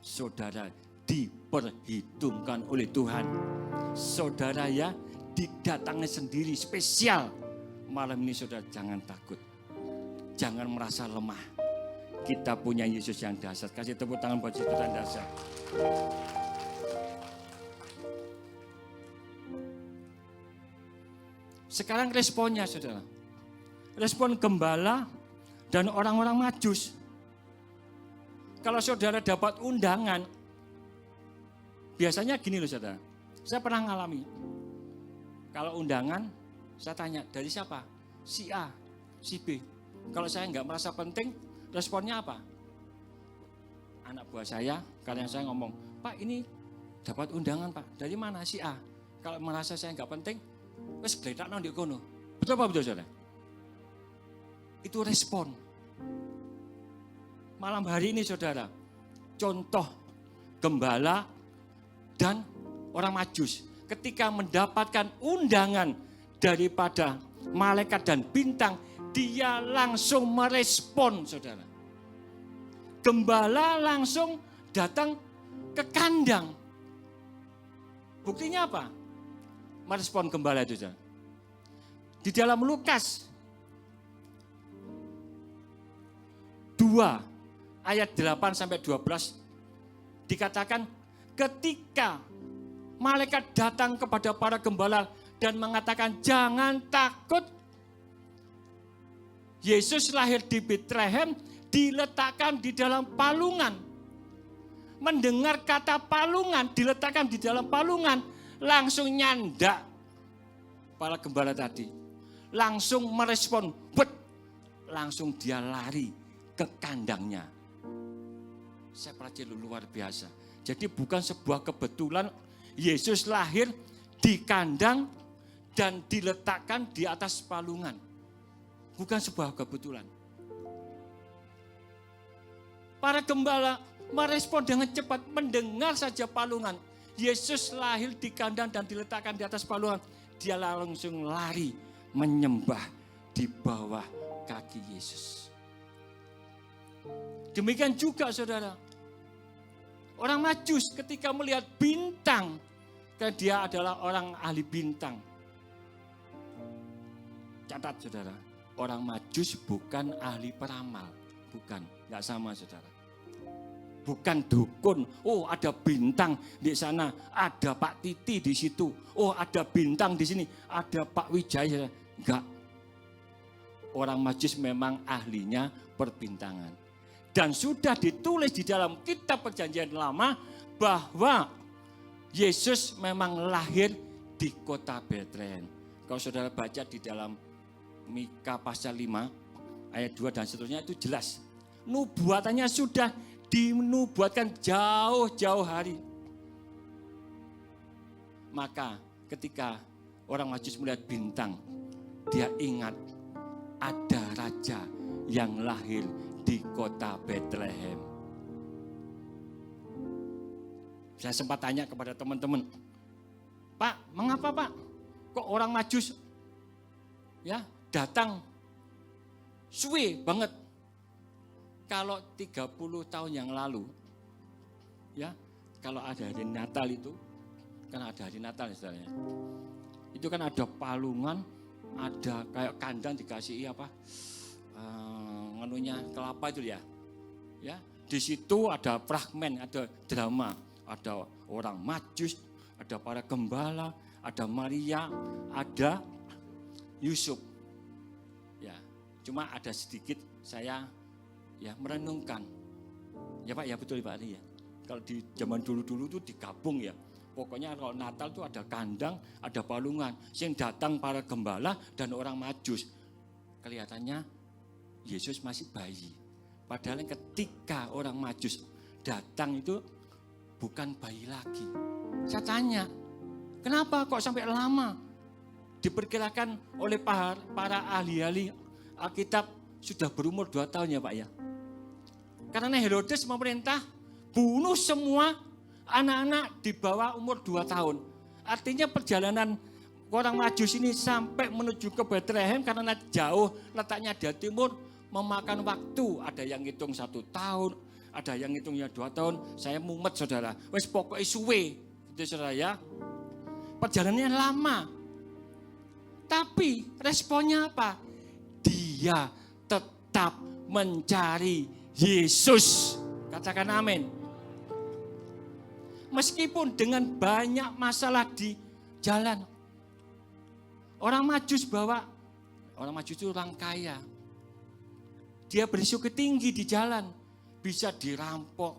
Saudara diperhitungkan oleh Tuhan. Saudara ya, didatangi sendiri spesial. Malam ini saudara jangan takut, jangan merasa lemah. Kita punya Yesus yang dahsyat. Kasih tepuk tangan buat Yesus yang dahsyat. Sekarang responnya saudara. Respon gembala dan orang-orang Majus. Kalau saudara dapat undangan, biasanya gini loh saudara. Saya pernah ngalami. Kalau undangan, saya tanya, dari siapa? Si A, si B. Kalau saya nggak merasa penting, responnya apa? Anak buah saya, kadang saya ngomong, Pak ini dapat undangan Pak. Dari mana? Si A. Kalau merasa saya nggak penting, wes gletakno ndek kono. Betul apa betul saudara? Itu respon. Malam hari ini saudara, contoh gembala dan orang Majus ketika mendapatkan undangan daripada malaikat dan bintang, dia langsung merespon saudara. Gembala langsung datang ke kandang. Buktinya apa? Merespon gembala itu saudara. Di dalam Lukas 2 ayat 8 sampai 12 dikatakan ketika malaikat datang kepada para gembala dan mengatakan jangan takut, Yesus lahir di Betlehem, diletakkan di dalam palungan. Mendengar kata palungan, diletakkan di dalam palungan, langsung nyandak para gembala tadi. Langsung merespon, langsung dia lari ke kandangnya. Saya pelajari luar biasa. Jadi bukan sebuah kebetulan Yesus lahir di kandang dan diletakkan di atas palungan. Bukan sebuah kebetulan. Para gembala merespon dengan cepat, mendengar saja palungan. Yesus lahir di kandang dan diletakkan di atas palungan. Dia langsung lari menyembah di bawah kaki Yesus. Demikian juga saudara. Orang Majus ketika melihat bintang, karena dia adalah orang ahli bintang. catat saudara, orang Majus bukan ahli peramal, bukan, nggak sama saudara. Bukan dukun, oh ada bintang di sana, ada Pak Titi di situ, oh ada bintang di sini, ada Pak Wijaya, enggak. Orang Majus memang ahlinya perbintangan. Dan sudah ditulis di dalam kitab Perjanjian Lama bahwa Yesus memang lahir di kota Betlehem. Kalau saudara baca di dalam Mika pasal 5 ayat 2 dan seterusnya itu jelas. Nubuatannya sudah dinubuatkan jauh-jauh hari. Maka ketika orang Majus melihat bintang, dia ingat ada raja yang lahir di kota Betlehem. Saya sempat tanya kepada teman-teman, Pak, mengapa Pak? Kok orang Majus ya datang suwe banget? Kalau 30 tahun yang lalu, ya, kalau ada hari Natal itu, kan ada hari Natal istilahnya. Itu kan ada palungan, ada kayak kandang dikasih apa, nganunya kelapa itu ya. Ya, di situ ada fragmen, ada drama, ada orang Majus, ada para gembala, ada Maria, ada Yusuf. Ya, cuma ada sedikit saya ya merenungkan. Ya Pak, ya betul Pak Ali ya. Kalau di zaman dulu-dulu itu digabung ya. Pokoknya kalau Natal itu ada kandang, ada palungan. Yang datang para gembala dan orang Majus. Kelihatannya Yesus masih bayi. Padahal ketika orang Majus datang itu bukan bayi lagi. Saya tanya, kenapa kok sampai lama? Diperkirakan oleh para ahli-ahli Alkitab sudah berumur 2 tahun ya Pak ya. Karena Herodes memerintah bunuh semua anak-anak di bawah umur 2 tahun. Artinya perjalanan orang Majus ini sampai menuju ke Betlehem karena jauh letaknya di timur memakan waktu. Ada yang hitung 1 tahun, ada yang hitungnya 2 tahun. Saya mumet saudara, wes pokoknya suwe gitu saudara ya. Perjalanannya lama. Tapi responnya apa? Dia tetap mencari Yesus. Katakan amin. Meskipun dengan banyak masalah di jalan. Orang Majus itu orang kaya. Dia berisiko tinggi di jalan. Bisa dirampok,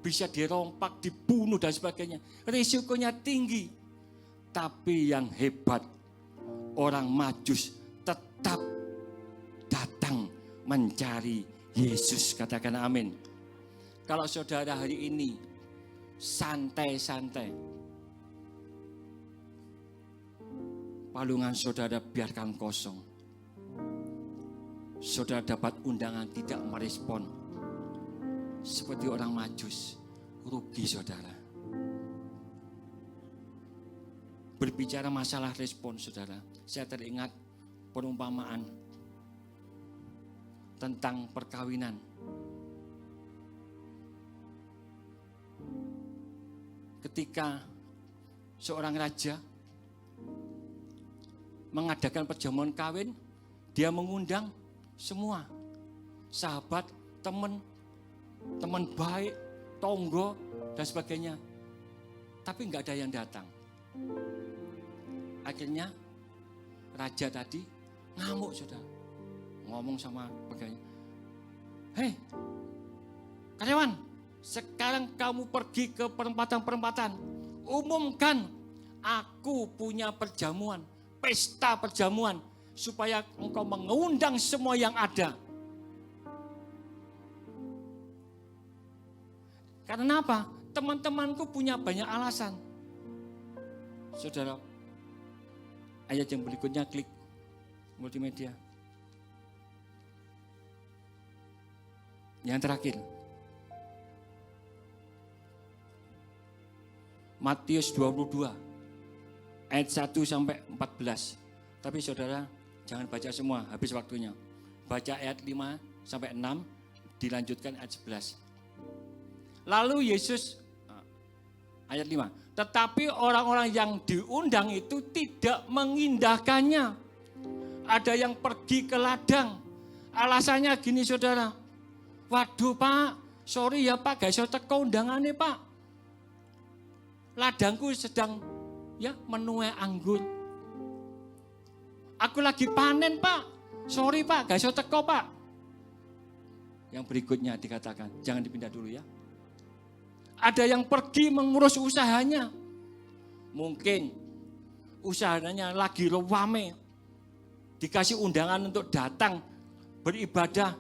bisa dirompak, dibunuh dan sebagainya. Risikonya tinggi. Tapi yang hebat, orang Majus tetap datang mencari Yesus. Katakan amin. Kalau saudara hari ini santai-santai, palungan saudara biarkan kosong. Saudara dapat undangan tidak merespon. Seperti orang Majus, rugi saudara. Berbicara masalah respon saudara, saya teringat perumpamaan tentang perkawinan. Ketika seorang raja mengadakan perjamuan kawin, dia mengundang semua sahabat, teman baik, tonggo dan sebagainya. Tapi enggak ada yang datang. Akhirnya raja tadi ngamuk saudara. Ngomong sama pegawainya, hei karyawan, sekarang kamu pergi ke perempatan-perempatan, umumkan aku punya perjamuan, pesta perjamuan, supaya engkau mengundang semua yang ada. Karena apa? Teman-temanku punya banyak alasan. Saudara, ayat yang berikutnya klik multimedia. Yang terakhir, Matius 22 ayat 1 sampai 14. Tapi saudara jangan baca semua, habis waktunya. Baca ayat 5 sampai 6, dilanjutkan ayat 11. Lalu Yesus, ayat 5, tetapi orang-orang yang diundang itu tidak mengindahkannya. Ada yang pergi ke ladang. Alasannya gini saudara. Waduh Pak, sorry ya Pak, gak iso teko undangannya Pak. Ladangku sedang menuai anggur. Aku lagi panen Pak, sorry Pak, gak iso teko Pak. Yang berikutnya dikatakan, jangan dipindah dulu ya. Ada yang pergi mengurus usahanya. Mungkin usahanya lagi rame. Dikasih undangan untuk datang beribadah.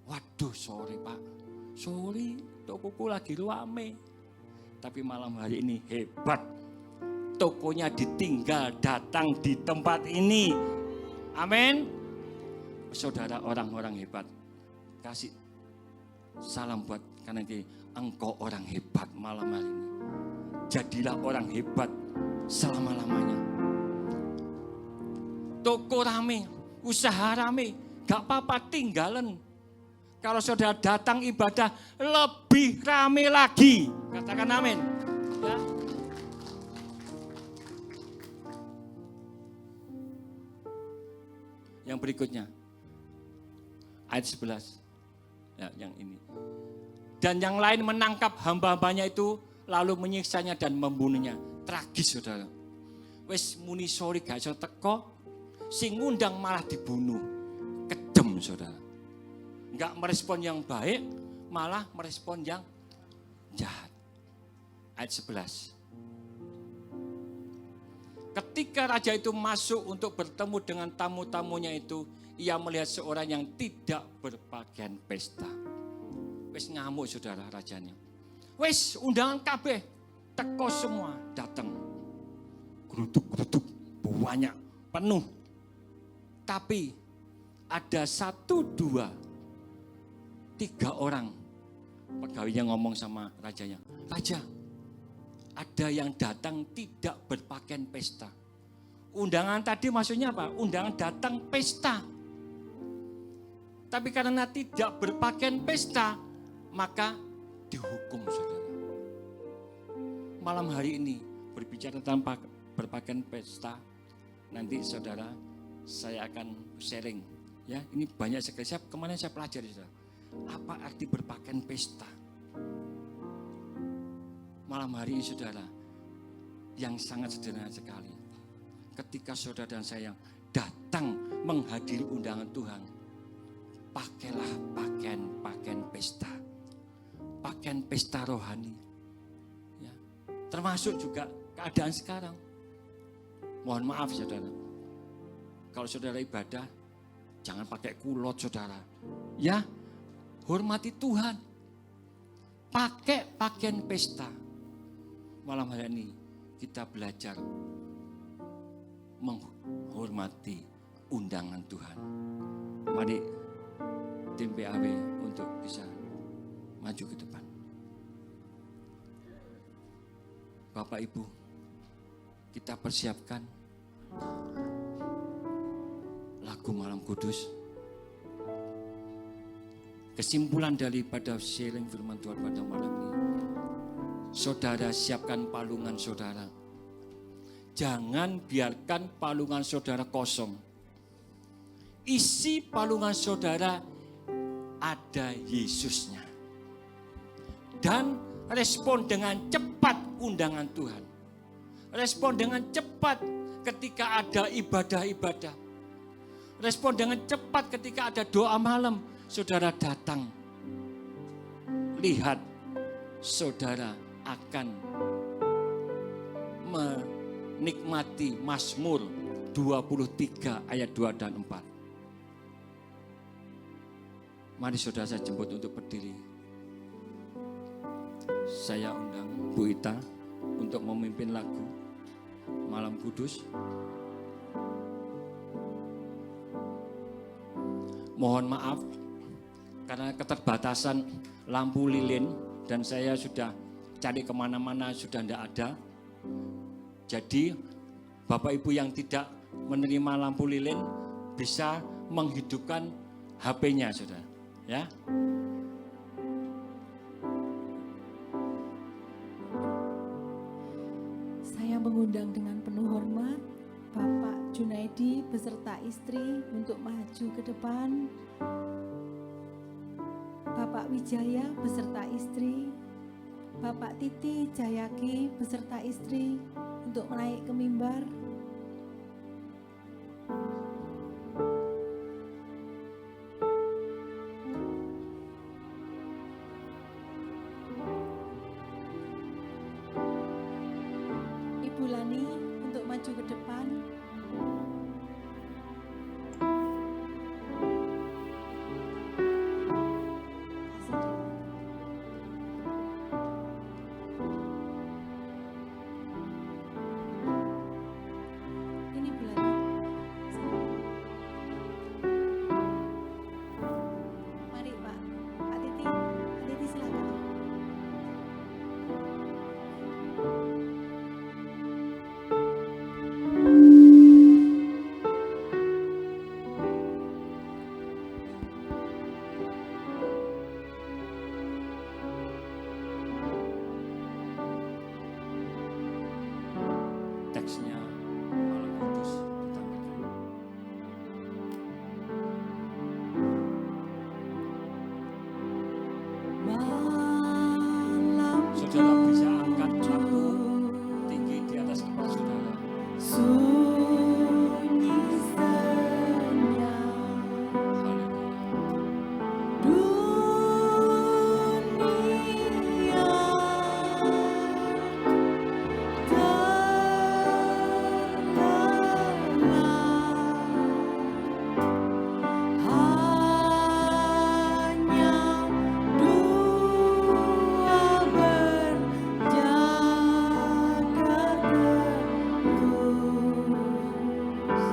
Waduh, sorry Pak. Sorry, tokoku lagi rame. Tapi malam hari ini hebat. Tokonya ditinggal datang di tempat ini. Amin. Saudara orang-orang hebat. Kasih salam buat karena engkau orang hebat malam hari ini. Jadilah orang hebat selama-lamanya. Toko rame, usaha rame, gak apa-apa tinggalan. Kalau saudara datang ibadah lebih rame lagi. Katakan amin. Ya. Yang berikutnya. Ayat 11. Ya, yang ini. Dan yang lain menangkap hamba-hambanya itu lalu menyiksanya dan membunuhnya. Tragis saudara. Wes muni sorry gak iso teko, sing ngundang malah dibunuh. Kejem saudara. Enggak merespon yang baik, malah merespon yang jahat. Ayat 11. Ketika raja itu masuk untuk bertemu dengan tamu-tamunya itu, ia melihat seorang yang tidak berpakaian pesta. Wes ngamuk saudara rajanya. Wes undangan kabeh, teko semua datang. Geruduk-geruduk banyak, penuh. Tapi ada 1, 2, 3 orang pegawainya ngomong sama rajanya. Raja, ada yang datang tidak berpakaian pesta. Undangan tadi maksudnya apa? Undangan datang pesta. Tapi karena tidak berpakaian pesta, maka dihukum saudara. Malam hari ini berbicara tentang berpakaian pesta. Nanti saudara, saya akan sharing. Ya, ini banyak sekali. Kemarin saya pelajari saudara. Apa arti berpakaian pesta? Malam hari ini saudara, yang sangat sederhana sekali. Ketika saudara dan saya datang menghadiri undangan Tuhan, pakailah pakaian pesta. Pakaian pesta rohani. Ya. Termasuk juga keadaan sekarang. Mohon maaf saudara. Kalau saudara ibadah, jangan pakai kulot saudara. Ya, hormati Tuhan. Pakai pakaian pesta. Malam hari ini kita belajar menghormati undangan Tuhan. Mari tim PAW untuk bisa maju ke depan. Bapak Ibu, kita persiapkan lagu Malam Kudus. Kesimpulan daripada sharing firman Tuhan pada malam ini. Saudara siapkan palungan saudara. Jangan biarkan palungan saudara kosong. Isi palungan saudara ada Yesusnya. Dan respon dengan cepat undangan Tuhan. Respon dengan cepat ketika ada ibadah-ibadah. Respon dengan cepat ketika ada doa malam. Saudara datang. Lihat, saudara akan menikmati Mazmur 23 ayat 2 dan 4. Mari saudara saya jemput untuk berdiri. Saya undang Bu Ita untuk memimpin lagu Malam Kudus. Mohon maaf karena keterbatasan lampu lilin dan saya sudah cari kemana-mana sudah tidak ada. Jadi Bapak Ibu yang tidak menerima lampu lilin bisa menghidupkan HP-nya saudara. Ya.
Saya mengundang dengan penuh hormat Bapak Junaidi beserta istri untuk maju ke depan. Bapak Wijaya beserta istri, Bapak Titi Jayaki beserta istri untuk naik ke mimbar. Ibu Lani untuk maju ke depan. Ini Bu Lani. Mari Pak, Pak Titi silakan.
Teksnya Malam Kudus ditampilkan. Saudara bisa angkat lampu tinggi di atas kepala saudara.
Sunyi senyap
Haleluya.
dunia hanya dua berjaga terus.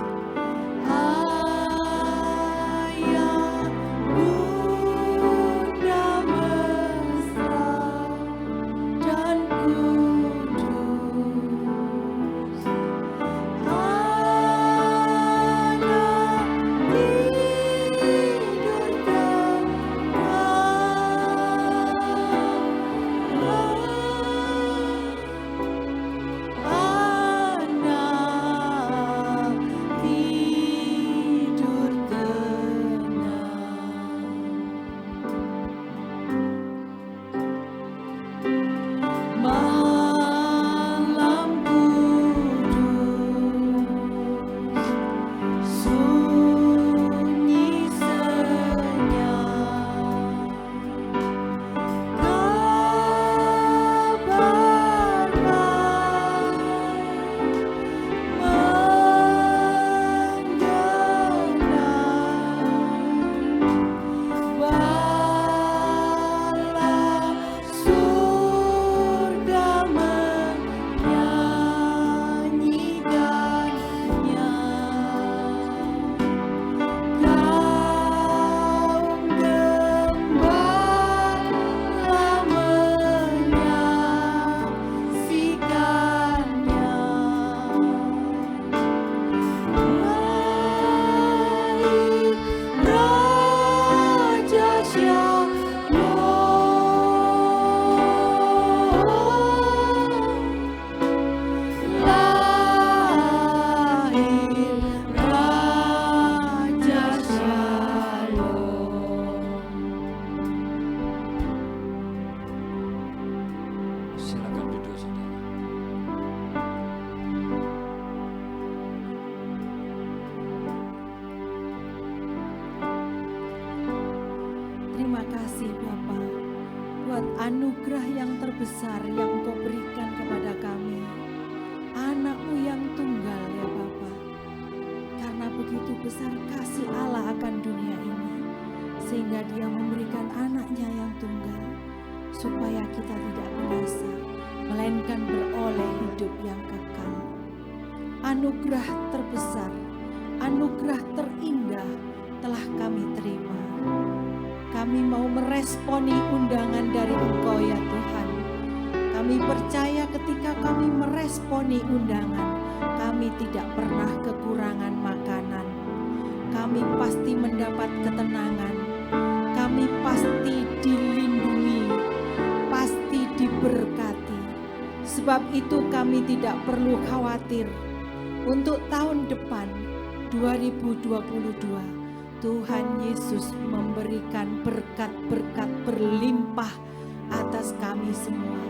Ayah Bunda mesra dan kudus. Anak tidur Malam kudus, sunyi senyap, kabar baik menggenang, bala surga menyanyikannya. Kaum gembala menyaksikannya. Lahir Raja Shalom, lahir Raja Shalom.
Silakan duduk saudara.
Terima kasih Bapa buat anugerah yang terbesar yang Engkau berikan kepada kami, anak-Mu yang tunggal ya Bapa. Karena begitu besar kasih Allah akan dunia ini, sehingga Dia memberikan anaknya yang tunggal, supaya kita tidak binasa, melainkan beroleh hidup yang kekal. Anugerah terbesar, anugerah terindah telah kami terima. Kami mau meresponi undangan dari Engkau ya Tuhan. Kami percaya ketika kami meresponi undangan, kami tidak pernah kekurangan makanan. Kami pasti mendapat ketenangan. Kami pasti dilindungi, pasti diberkati. Sebab itu kami tidak perlu khawatir. untuk tahun depan 2022. Tuhan Yesus memberikan berkat-berkat berlimpah atas kami semua.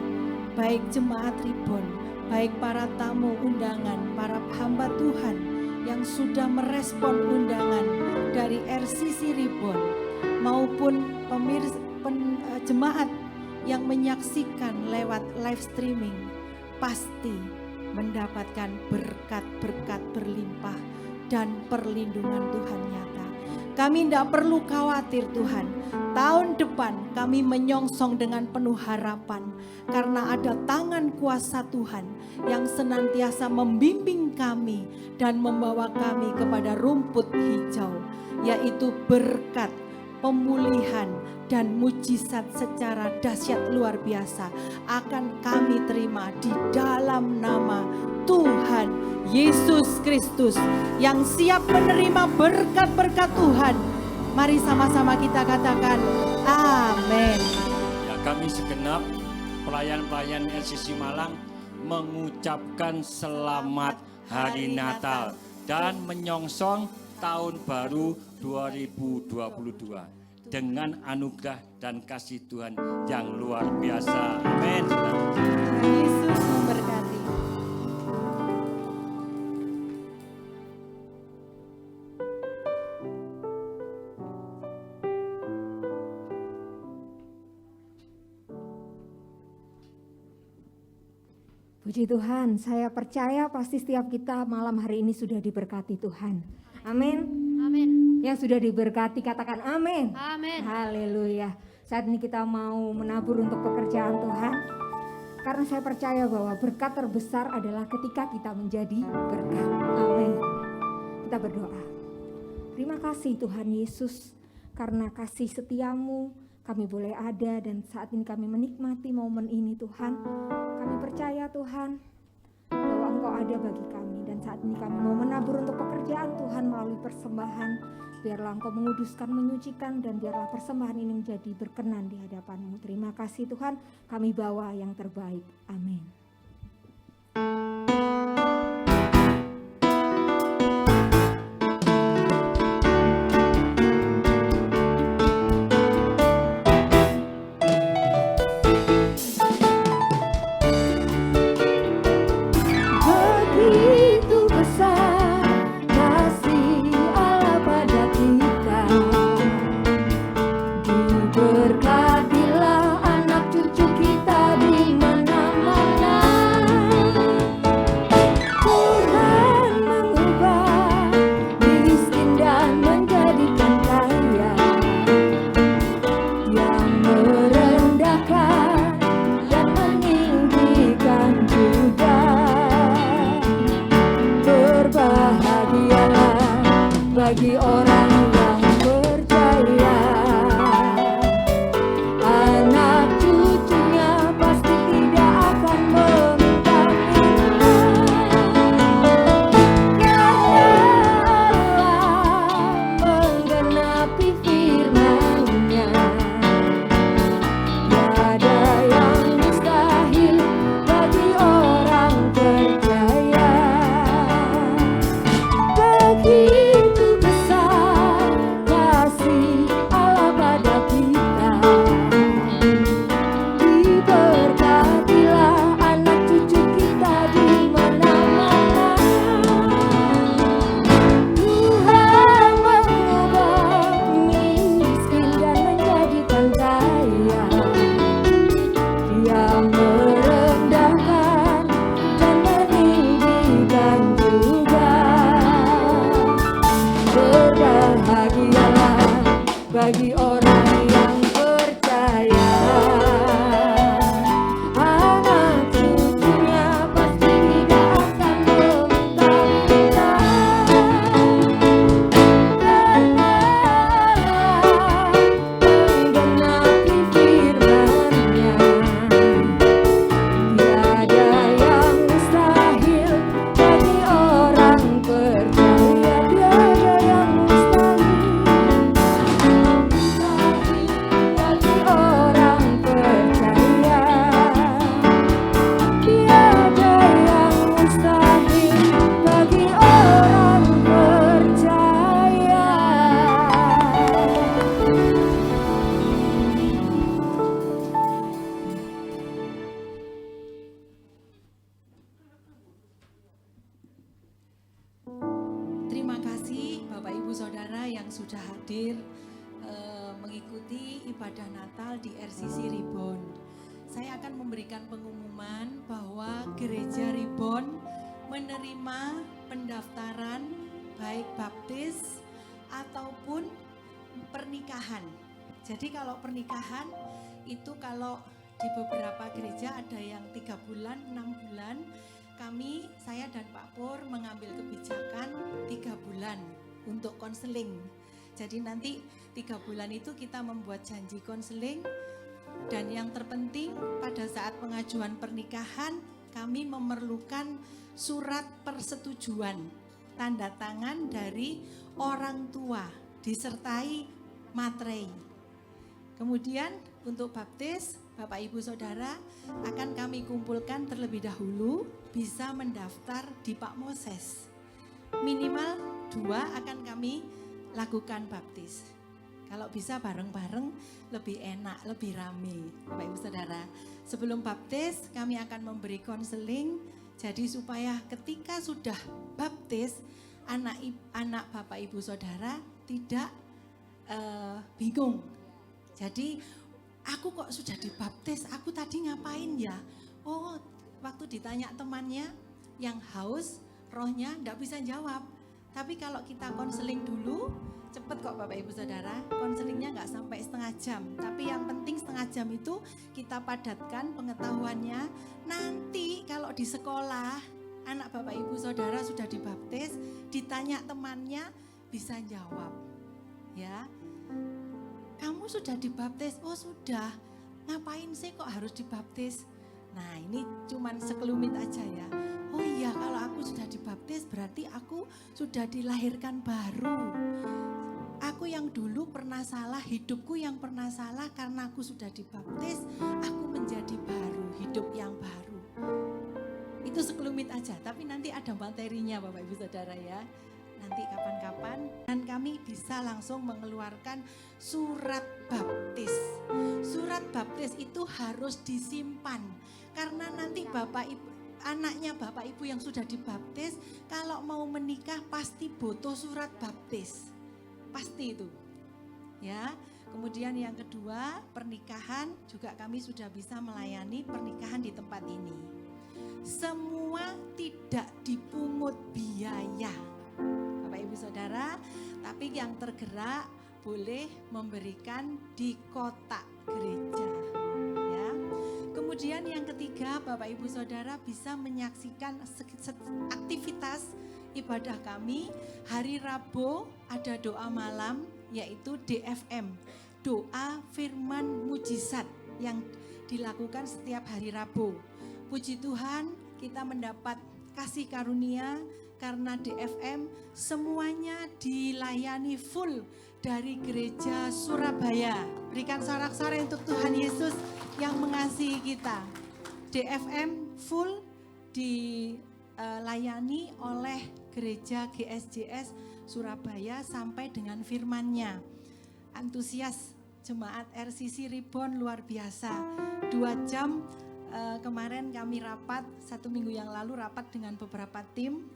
Baik jemaat Ribon, baik para tamu undangan, para hamba Tuhan yang sudah merespon undangan dari RCC Ribon maupun jemaat yang menyaksikan lewat live streaming pasti mendapatkan berkat-berkat berlimpah dan perlindungan Tuhan nyata. Kami tidak perlu khawatir Tuhan. Tahun depan kami menyongsong dengan penuh harapan karena ada tangan kuasa Tuhan yang senantiasa membimbing kami dan membawa kami kepada rumput hijau, yaitu berkat, pemulihan, dan mujizat secara dahsyat luar biasa akan kami terima di dalam nama Tuhan Yesus Kristus yang siap menerima berkat-berkat Tuhan. Mari sama-sama kita katakan amin.
Ya, kami segenap pelayan-pelayan RCC Malang mengucapkan selamat Hari Natal dan menyongsong tahun baru 2022 dengan anugerah dan kasih Tuhan yang luar biasa. Amin.
Tuhan Yesus memberkati.
Puji Tuhan, saya percaya pasti setiap kita malam hari ini sudah diberkati Tuhan. Amin.
Amin.
Yang sudah diberkati katakan amin.
Amin.
Haleluya. Saat ini kita mau menabur untuk pekerjaan Tuhan. Karena saya percaya bahwa berkat terbesar adalah ketika kita menjadi berkat. Amin. Kita berdoa. Terima kasih Tuhan Yesus, karena kasih setiamu kami boleh ada dan saat ini kami menikmati momen ini Tuhan. Kami percaya Tuhan bahwa Engkau ada bagi kami dan saat ini kami mau menabur untuk pekerjaan Tuhan melalui persembahan. Biarlah Engkau menguduskan, menyucikan dan biarlah persembahan ini menjadi berkenan di hadapan-Mu. Terima kasih Tuhan, kami bawa yang terbaik. Amin.
Berkatilah anak cucu kita di mana-mana.
Terima kasih Bapak Ibu Saudara yang sudah hadir mengikuti ibadah Natal di RCC Reborn. Saya akan memberikan pengumuman bahwa Gereja Reborn menerima pendaftaran baik baptis ataupun pernikahan. Jadi kalau pernikahan itu kalau di beberapa gereja ada yang 3 bulan, 6 bulan. Saya dan Pak Pur mengambil kebijakan 3 bulan untuk konseling. Jadi nanti 3 bulan itu kita membuat janji konseling. Dan yang terpenting pada saat pengajuan pernikahan kami memerlukan surat persetujuan tanda tangan dari orang tua disertai materai. Kemudian untuk baptis Bapak Ibu Saudara akan kami kumpulkan terlebih dahulu bisa mendaftar di Pak Moses. Minimal 2 akan kami lakukan baptis. Kalau bisa bareng-bareng lebih enak, lebih rame Bapak Ibu Saudara. Sebelum baptis kami akan memberi konseling. Jadi supaya ketika sudah baptis anak Bapak Ibu Saudara tidak bingung. Jadi aku kok sudah dibaptis, aku tadi ngapain ya? Oh, waktu ditanya temannya yang haus, rohnya enggak bisa jawab. Tapi kalau kita konseling dulu, cepet kok Bapak Ibu Saudara. Konselingnya enggak sampai setengah jam. Tapi yang penting setengah jam itu kita padatkan pengetahuannya. Nanti kalau di sekolah, anak Bapak Ibu Saudara sudah dibaptis, ditanya temannya bisa jawab. Ya. Kamu sudah dibaptis? Oh sudah. Ngapain sih kok harus dibaptis? Nah ini cuman sekelumit aja ya. Oh iya kalau aku sudah dibaptis berarti aku sudah dilahirkan baru. Aku yang dulu pernah salah, hidupku yang pernah salah karena aku sudah dibaptis, aku menjadi baru, hidup yang baru. Itu sekelumit aja, tapi nanti ada materinya Bapak Ibu Saudara ya. Nanti kapan-kapan dan kami bisa langsung mengeluarkan surat baptis. Surat baptis itu harus disimpan karena nanti anaknya Bapak Ibu yang sudah dibaptis kalau mau menikah pasti butuh surat baptis. Pasti itu. Ya. Kemudian yang kedua, pernikahan juga kami sudah bisa melayani pernikahan di tempat ini. Semua tidak dipungut biaya. Bapak Ibu Saudara, tapi yang tergerak boleh memberikan di kotak gereja. Ya. Kemudian yang ketiga, Bapak Ibu Saudara bisa menyaksikan aktivitas ibadah kami. Hari Rabu ada doa malam yaitu DFM, doa firman mujizat yang dilakukan setiap hari Rabu. Puji Tuhan kita mendapat kasih karunia karena DFM semuanya dilayani full dari gereja Surabaya. Berikan sorak-sorai untuk Tuhan Yesus yang mengasihi kita. DFM full dilayani oleh gereja GSJS Surabaya sampai dengan firman-Nya. Antusias jemaat RCC Reborn luar biasa. 2 jam kemarin kami rapat, 1 minggu yang lalu rapat dengan beberapa tim.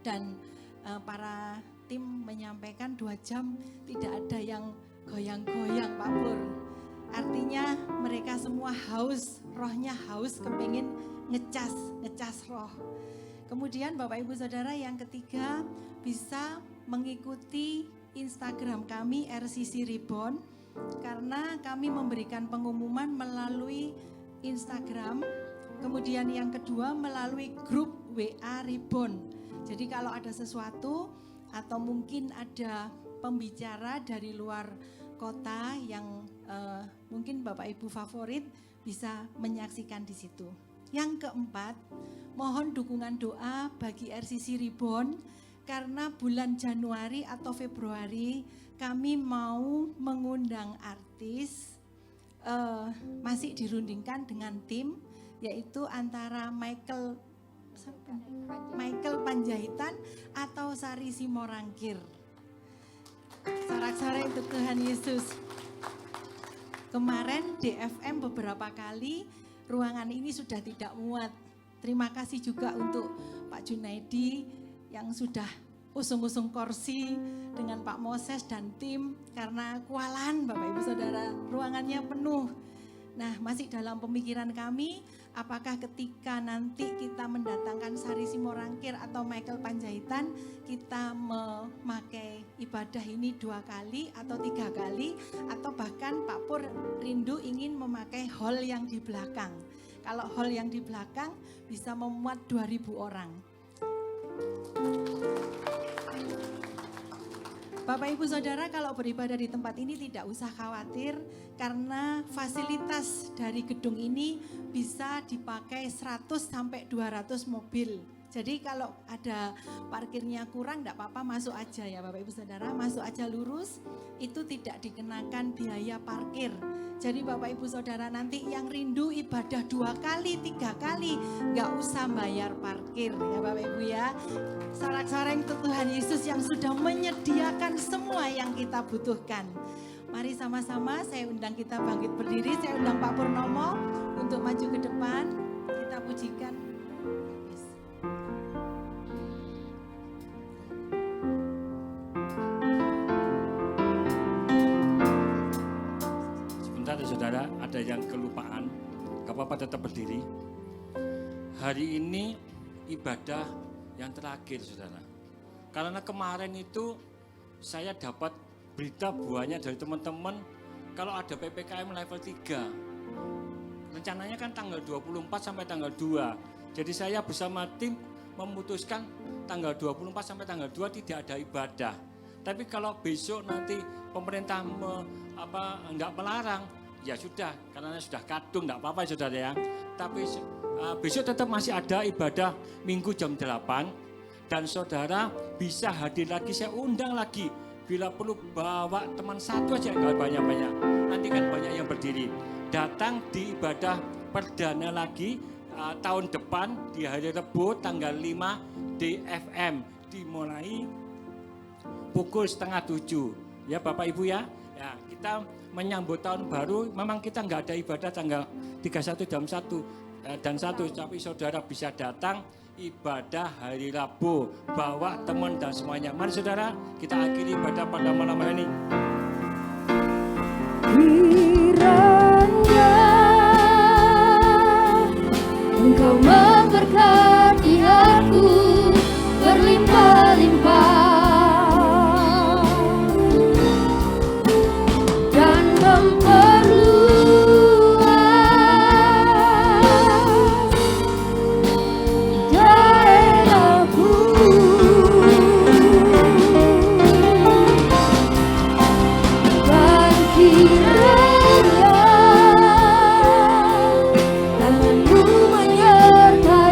Dan para tim menyampaikan 2 jam tidak ada yang goyang-goyang Pak Pur. Artinya mereka semua haus, rohnya haus, kepingin ngecas roh. Kemudian Bapak Ibu Saudara yang ketiga bisa mengikuti Instagram kami RCC Reborn karena kami memberikan pengumuman melalui Instagram. Kemudian yang kedua melalui grup WA Reborn. Jadi kalau ada sesuatu atau mungkin ada pembicara dari luar kota yang mungkin Bapak Ibu favorit bisa menyaksikan di situ. Yang keempat, mohon dukungan doa bagi RCC Reborn karena bulan Januari atau Februari kami mau mengundang artis masih dirundingkan dengan tim yaitu antara Michael Panjaitan atau Sari Simorangkir. Sorak-sorai untuk Tuhan Yesus. Kemarin DFM beberapa kali ruangan ini sudah tidak muat. Terima kasih juga untuk Pak Junaidi yang sudah usung-usung kursi dengan Pak Moses dan tim karena kualan Bapak Ibu Saudara, ruangannya penuh. Nah, masih dalam pemikiran kami, apakah ketika nanti kita mendatangkan Sari Simorangkir atau Michael Panjaitan, kita memakai ibadah ini 2 kali atau 3 kali, atau bahkan Pak Pur rindu ingin memakai hall yang di belakang. Kalau hall yang di belakang bisa memuat 2.000 orang. Bapak Ibu Saudara, kalau beribadah di tempat ini tidak usah khawatir karena fasilitas dari gedung ini bisa dipakai 100 sampai 200 mobil. Jadi kalau ada parkirnya kurang enggak apa-apa, masuk aja ya Bapak Ibu Saudara, masuk aja lurus, itu tidak dikenakan biaya parkir. Jadi Bapak Ibu Saudara nanti yang rindu ibadah 2 kali, 3 kali, enggak usah bayar parkir ya Bapak Ibu ya. Sorak-sorai untuk Tuhan Yesus yang sudah menyediakan semua yang kita butuhkan. Mari sama-sama saya undang kita bangkit berdiri, saya undang Pak Purnomo untuk maju ke depan, kita pujikan.
Sebentar ya saudara, ada yang kelupaan, gak apa-apa tetap berdiri. Hari ini ibadah yang terakhir saudara, karena kemarin itu saya dapat berita buahnya dari teman-teman kalau ada PPKM level 3. Rencananya kan tanggal 24 sampai tanggal 2. Jadi saya bersama tim memutuskan tanggal 24 sampai tanggal 2 tidak ada ibadah. Tapi kalau besok nanti pemerintah enggak melarang, ya sudah, karena sudah kadung enggak apa-apa saudara ya. Tapi besok tetap masih ada ibadah Minggu jam 8 dan saudara bisa hadir lagi, saya undang lagi. Bila perlu bawa teman satu aja, enggak banyak-banyak. Nanti kan banyak yang berdiri. Datang di ibadah perdana lagi tahun depan di hari Rabu tanggal 5 di FM dimulai pukul 6:30 ya Bapak Ibu ya. Ya, kita menyambut tahun baru, memang kita enggak ada ibadah tanggal 31 jam 1 dan 1, tapi saudara bisa datang ibadah hari Rabu, bawa teman dan semuanya. Mari saudara, kita akhiri ibadah pada malam hari ini.
Kiranya Engkau memberkati aku berlimpah-limpah dan tanganmu menyertai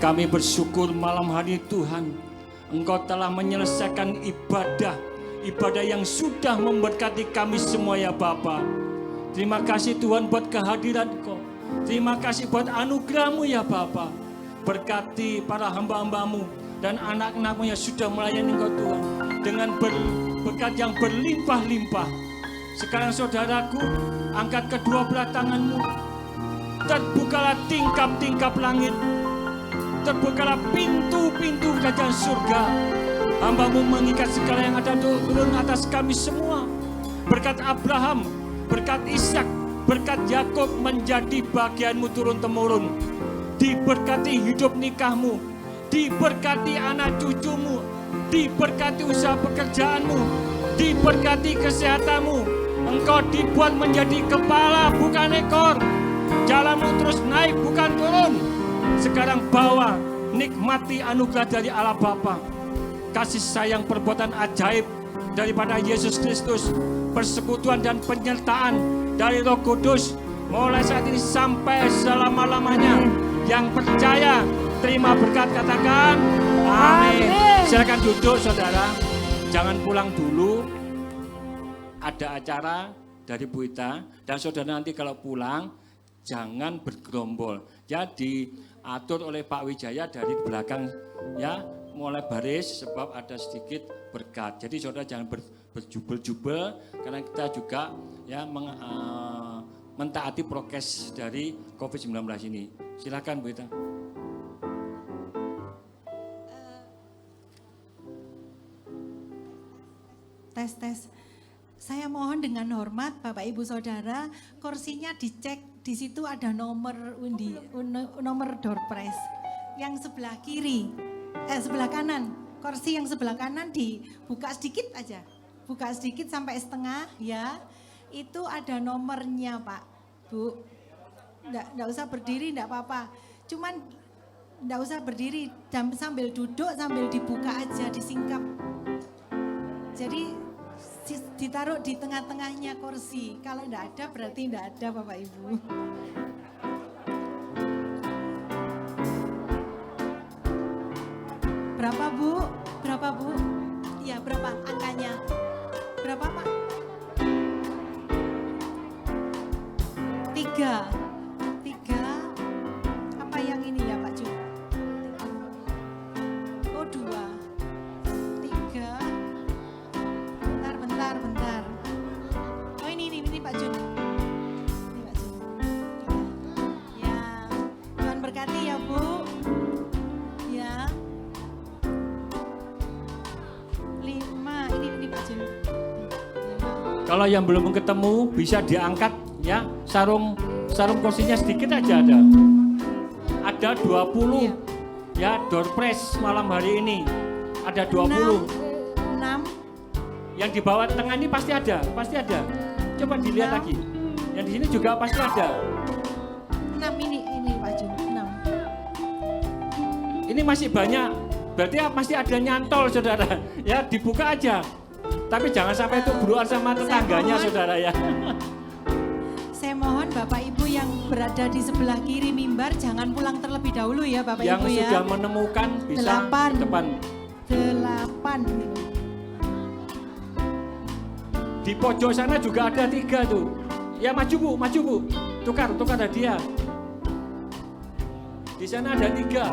Kami bersyukur malam hari Tuhan, Engkau telah menyelesaikan ibadah yang sudah memberkati kami semua ya Bapa. Terima kasih Tuhan buat kehadiran Engkau. Terima kasih buat anugerah-Mu ya Bapa. Berkati para hamba-hamba-Mu dan anak-anak-Mu yang sudah melayani Engkau Tuhan dengan berkat yang berlimpah-limpah. Sekarang saudaraku, angkat kedua belah tangan-Mu. Terbukalah tingkap-tingkap langit. Terbukalah pintu-pintu kerajaan surga. Hamba-Mu mengikat segala yang ada turun atas kami semua. Berkat Abraham, berkat Ishak, berkat Yakub menjadi bagian-Mu turun-temurun. Diberkati hidup nikah-Mu, diberkati anak cucu-Mu, diberkati usaha pekerjaan-Mu, diberkati kesehatan-Mu. Engkau dibuat menjadi kepala bukan ekor. Jalan-Mu terus naik bukan turun. Sekarang bawa, nikmati anugerah dari Allah Bapa, kasih sayang perbuatan ajaib daripada Yesus Kristus, persekutuan dan penyertaan dari Roh Kudus mulai saat ini sampai selama-lamanya. Yang percaya terima berkat, katakan amin. Silakan duduk saudara, jangan pulang dulu, ada acara dari Bu Ita, dan saudara nanti kalau pulang jangan bergerombol. Jadi atur oleh Pak Wijaya dari belakang ya, mulai baris sebab ada sedikit berkat. Jadi saudara jangan berjubel-jubel karena kita juga ya mentaati prokes dari COVID-19 ini. Silakan Bu Ita.
Tes. Saya mohon dengan hormat Bapak Ibu Saudara, kursinya dicek, di situ ada nomor nomor door prize. Yang sebelah kiri, sebelah kanan, kursi yang sebelah kanan dibuka sedikit aja. Buka sedikit sampai setengah ya. Itu ada nomornya Pak, Bu. Nggak usah berdiri, nggak apa-apa. Cuman nggak usah berdiri, sambil duduk, sambil dibuka aja, disingkap. Jadi ditaruh di tengah-tengahnya kursi. Kalau enggak ada berarti enggak ada Bapak Ibu. Berapa Bu? Berapa Bu? Iya berapa angkanya? Berapa Pak? 3. Apa yang ini ya Pak Ju? Oh 2. 3. Bentar. Oh ini Pak Jun. Ini Pak Jun. Ya, Tuhan berkati ya Bu. Ya. 5. Ini Pak Jun. 5.
Kalau yang belum ketemu bisa diangkat ya, sarung kursinya sedikit aja ada. Ada 20 ya, door prize malam hari ini. Ada 20.
6.
Yang di bawah tengah ini pasti ada. Coba dilihat lagi. Yang di sini juga pasti ada.
6 ini Pak Jun, 6.
Ini masih banyak. Berarti masih ada nyantol saudara. Ya dibuka aja. Tapi jangan sampai itu beruan sama tetangganya saudara ya.
Saya mohon Bapak Ibu yang berada di sebelah kiri mimbar jangan pulang terlebih dahulu ya Bapak Ibu ya.
Yang sudah menemukan bisa ke depan.
8.
Di pojok sana juga ada 3 tuh. Ya maju Bu. Tukar hadiah. Di sana ada 3.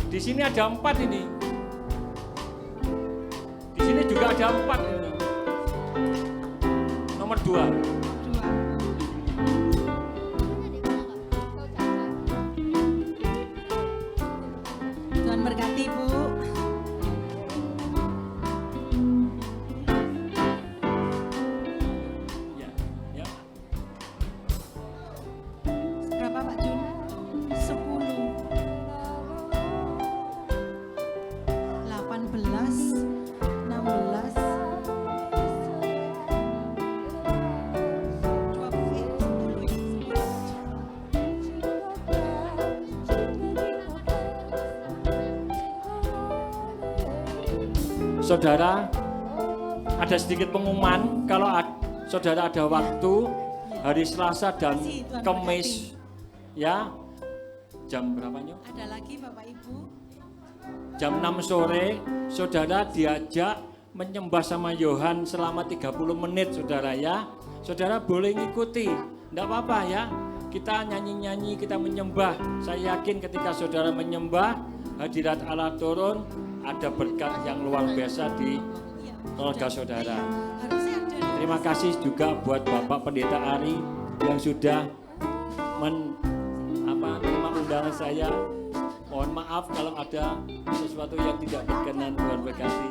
Di sini ada 4 ini. Di sini juga ada 4 ini. Nomor 2.
Tuhan berkati Bu.
Saudara, ada sedikit pengumuman kalau saudara ada waktu hari Selasa dan Kamis ya, Jam berapa Nyok?
Ada lagi Bapak Ibu?
Jam 6 sore, saudara diajak menyembah sama Yohan selama 30 menit saudara ya. Saudara boleh ngikuti, enggak apa-apa ya. Kita nyanyi-nyanyi, kita menyembah. Saya yakin ketika saudara menyembah, hadirat Allah turun, ada berkat yang luar biasa di keluarga saudara. Terima kasih juga buat Bapak Pendeta Ari yang sudah menerima undangan saya. Mohon maaf kalau ada sesuatu yang tidak berkenan, Tuhan berkati.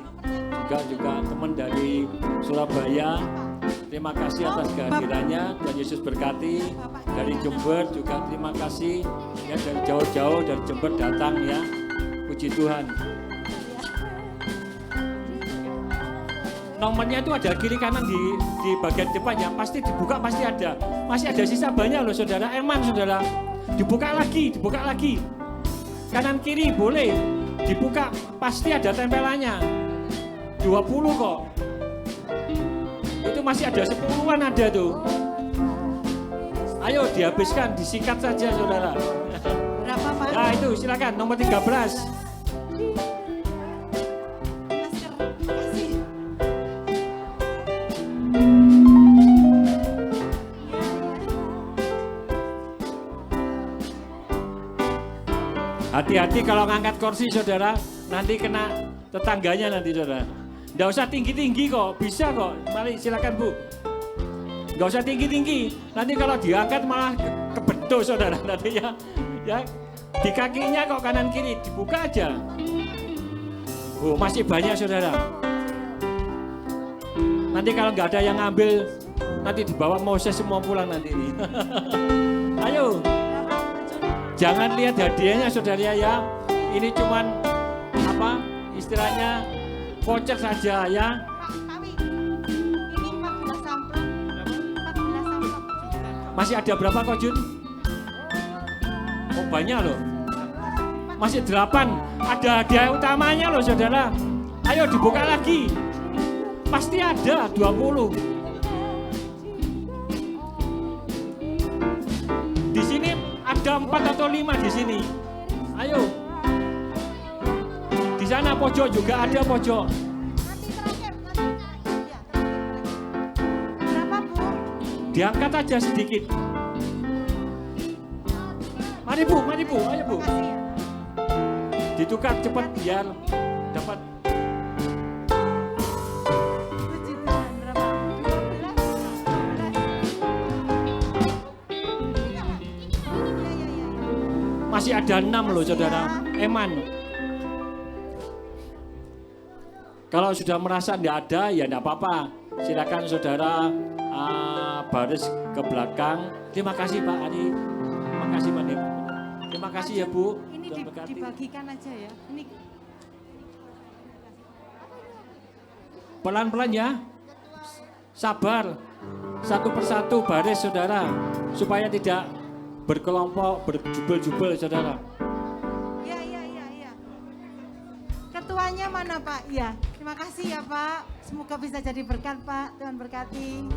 Juga teman dari Surabaya, terima kasih atas kehadirannya, Tuhan Yesus berkati. Dari Jember juga terima kasih ya, dari jauh-jauh dari Jember datang ya, puji Tuhan. Nomornya itu ada kiri kanan di bagian depan ya, pasti dibuka, pasti ada. Masih ada sisa banyak loh saudara, eman saudara. Dibuka lagi. Kanan kiri boleh dibuka, pasti ada tempelannya. 20 kok. Itu masih ada 10-an ada tuh. Ayo dihabiskan, disikat saja saudara.
Berapa Pak?
Nah itu silakan nomor 13. Hati-hati kalau ngangkat kursi saudara, nanti kena tetangganya nanti saudara. Nggak usah tinggi-tinggi kok, bisa kok. Mari silakan Bu. Nggak usah tinggi-tinggi, nanti kalau diangkat malah kebedo saudara nanti ya. Ya, di kakinya kok kanan kiri, dibuka aja. Oh, masih banyak saudara. Nanti kalau nggak ada yang ngambil, nanti dibawa Moses semua pulang nanti ini. Ayo. Jangan lihat hadiahnya saudara ya. Ini cuman apa istilahnya voucher saja ya.
Ini 14 amplop. 14 amplop.
Masih ada berapa kok Jun? Oh banyak loh. Masih 8. Ada hadiah utamanya loh saudara. Ayo dibuka lagi. Pasti ada 20. Di sini ada 4 atau 5 di sini. Ayo. Di sana pojok juga ada pojok.
Nanti terakhir. Berapa Bu?
Diangkat aja sedikit. Mari Bu, ayo Bu.
Makasih ya.
Ditukar cepat biar dapat.
Puji Tuhan. Berapa? 12?
Masih ada 6 loh saudara. Eman. Kalau sudah merasa tidak ada ya tidak apa-apa. Silakan saudara baris ke belakang. Terima kasih Pak Ari. Terima kasih Pak Dim. Terima kasih ya Bu.
Ini
Tuhan berkati.
dibagikan aja ya. Ini
Pelan-pelan ya. Sabar. Satu persatu baris saudara. Supaya tidak berkelompok, berjubel-jubel saudara.
ya. Ketuanya mana Pak? Ya, terima kasih ya Pak. Semoga bisa jadi berkat Pak. Tuhan berkati.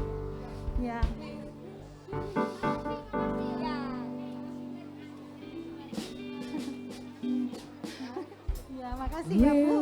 Ya. Ya, makasih ya Bu.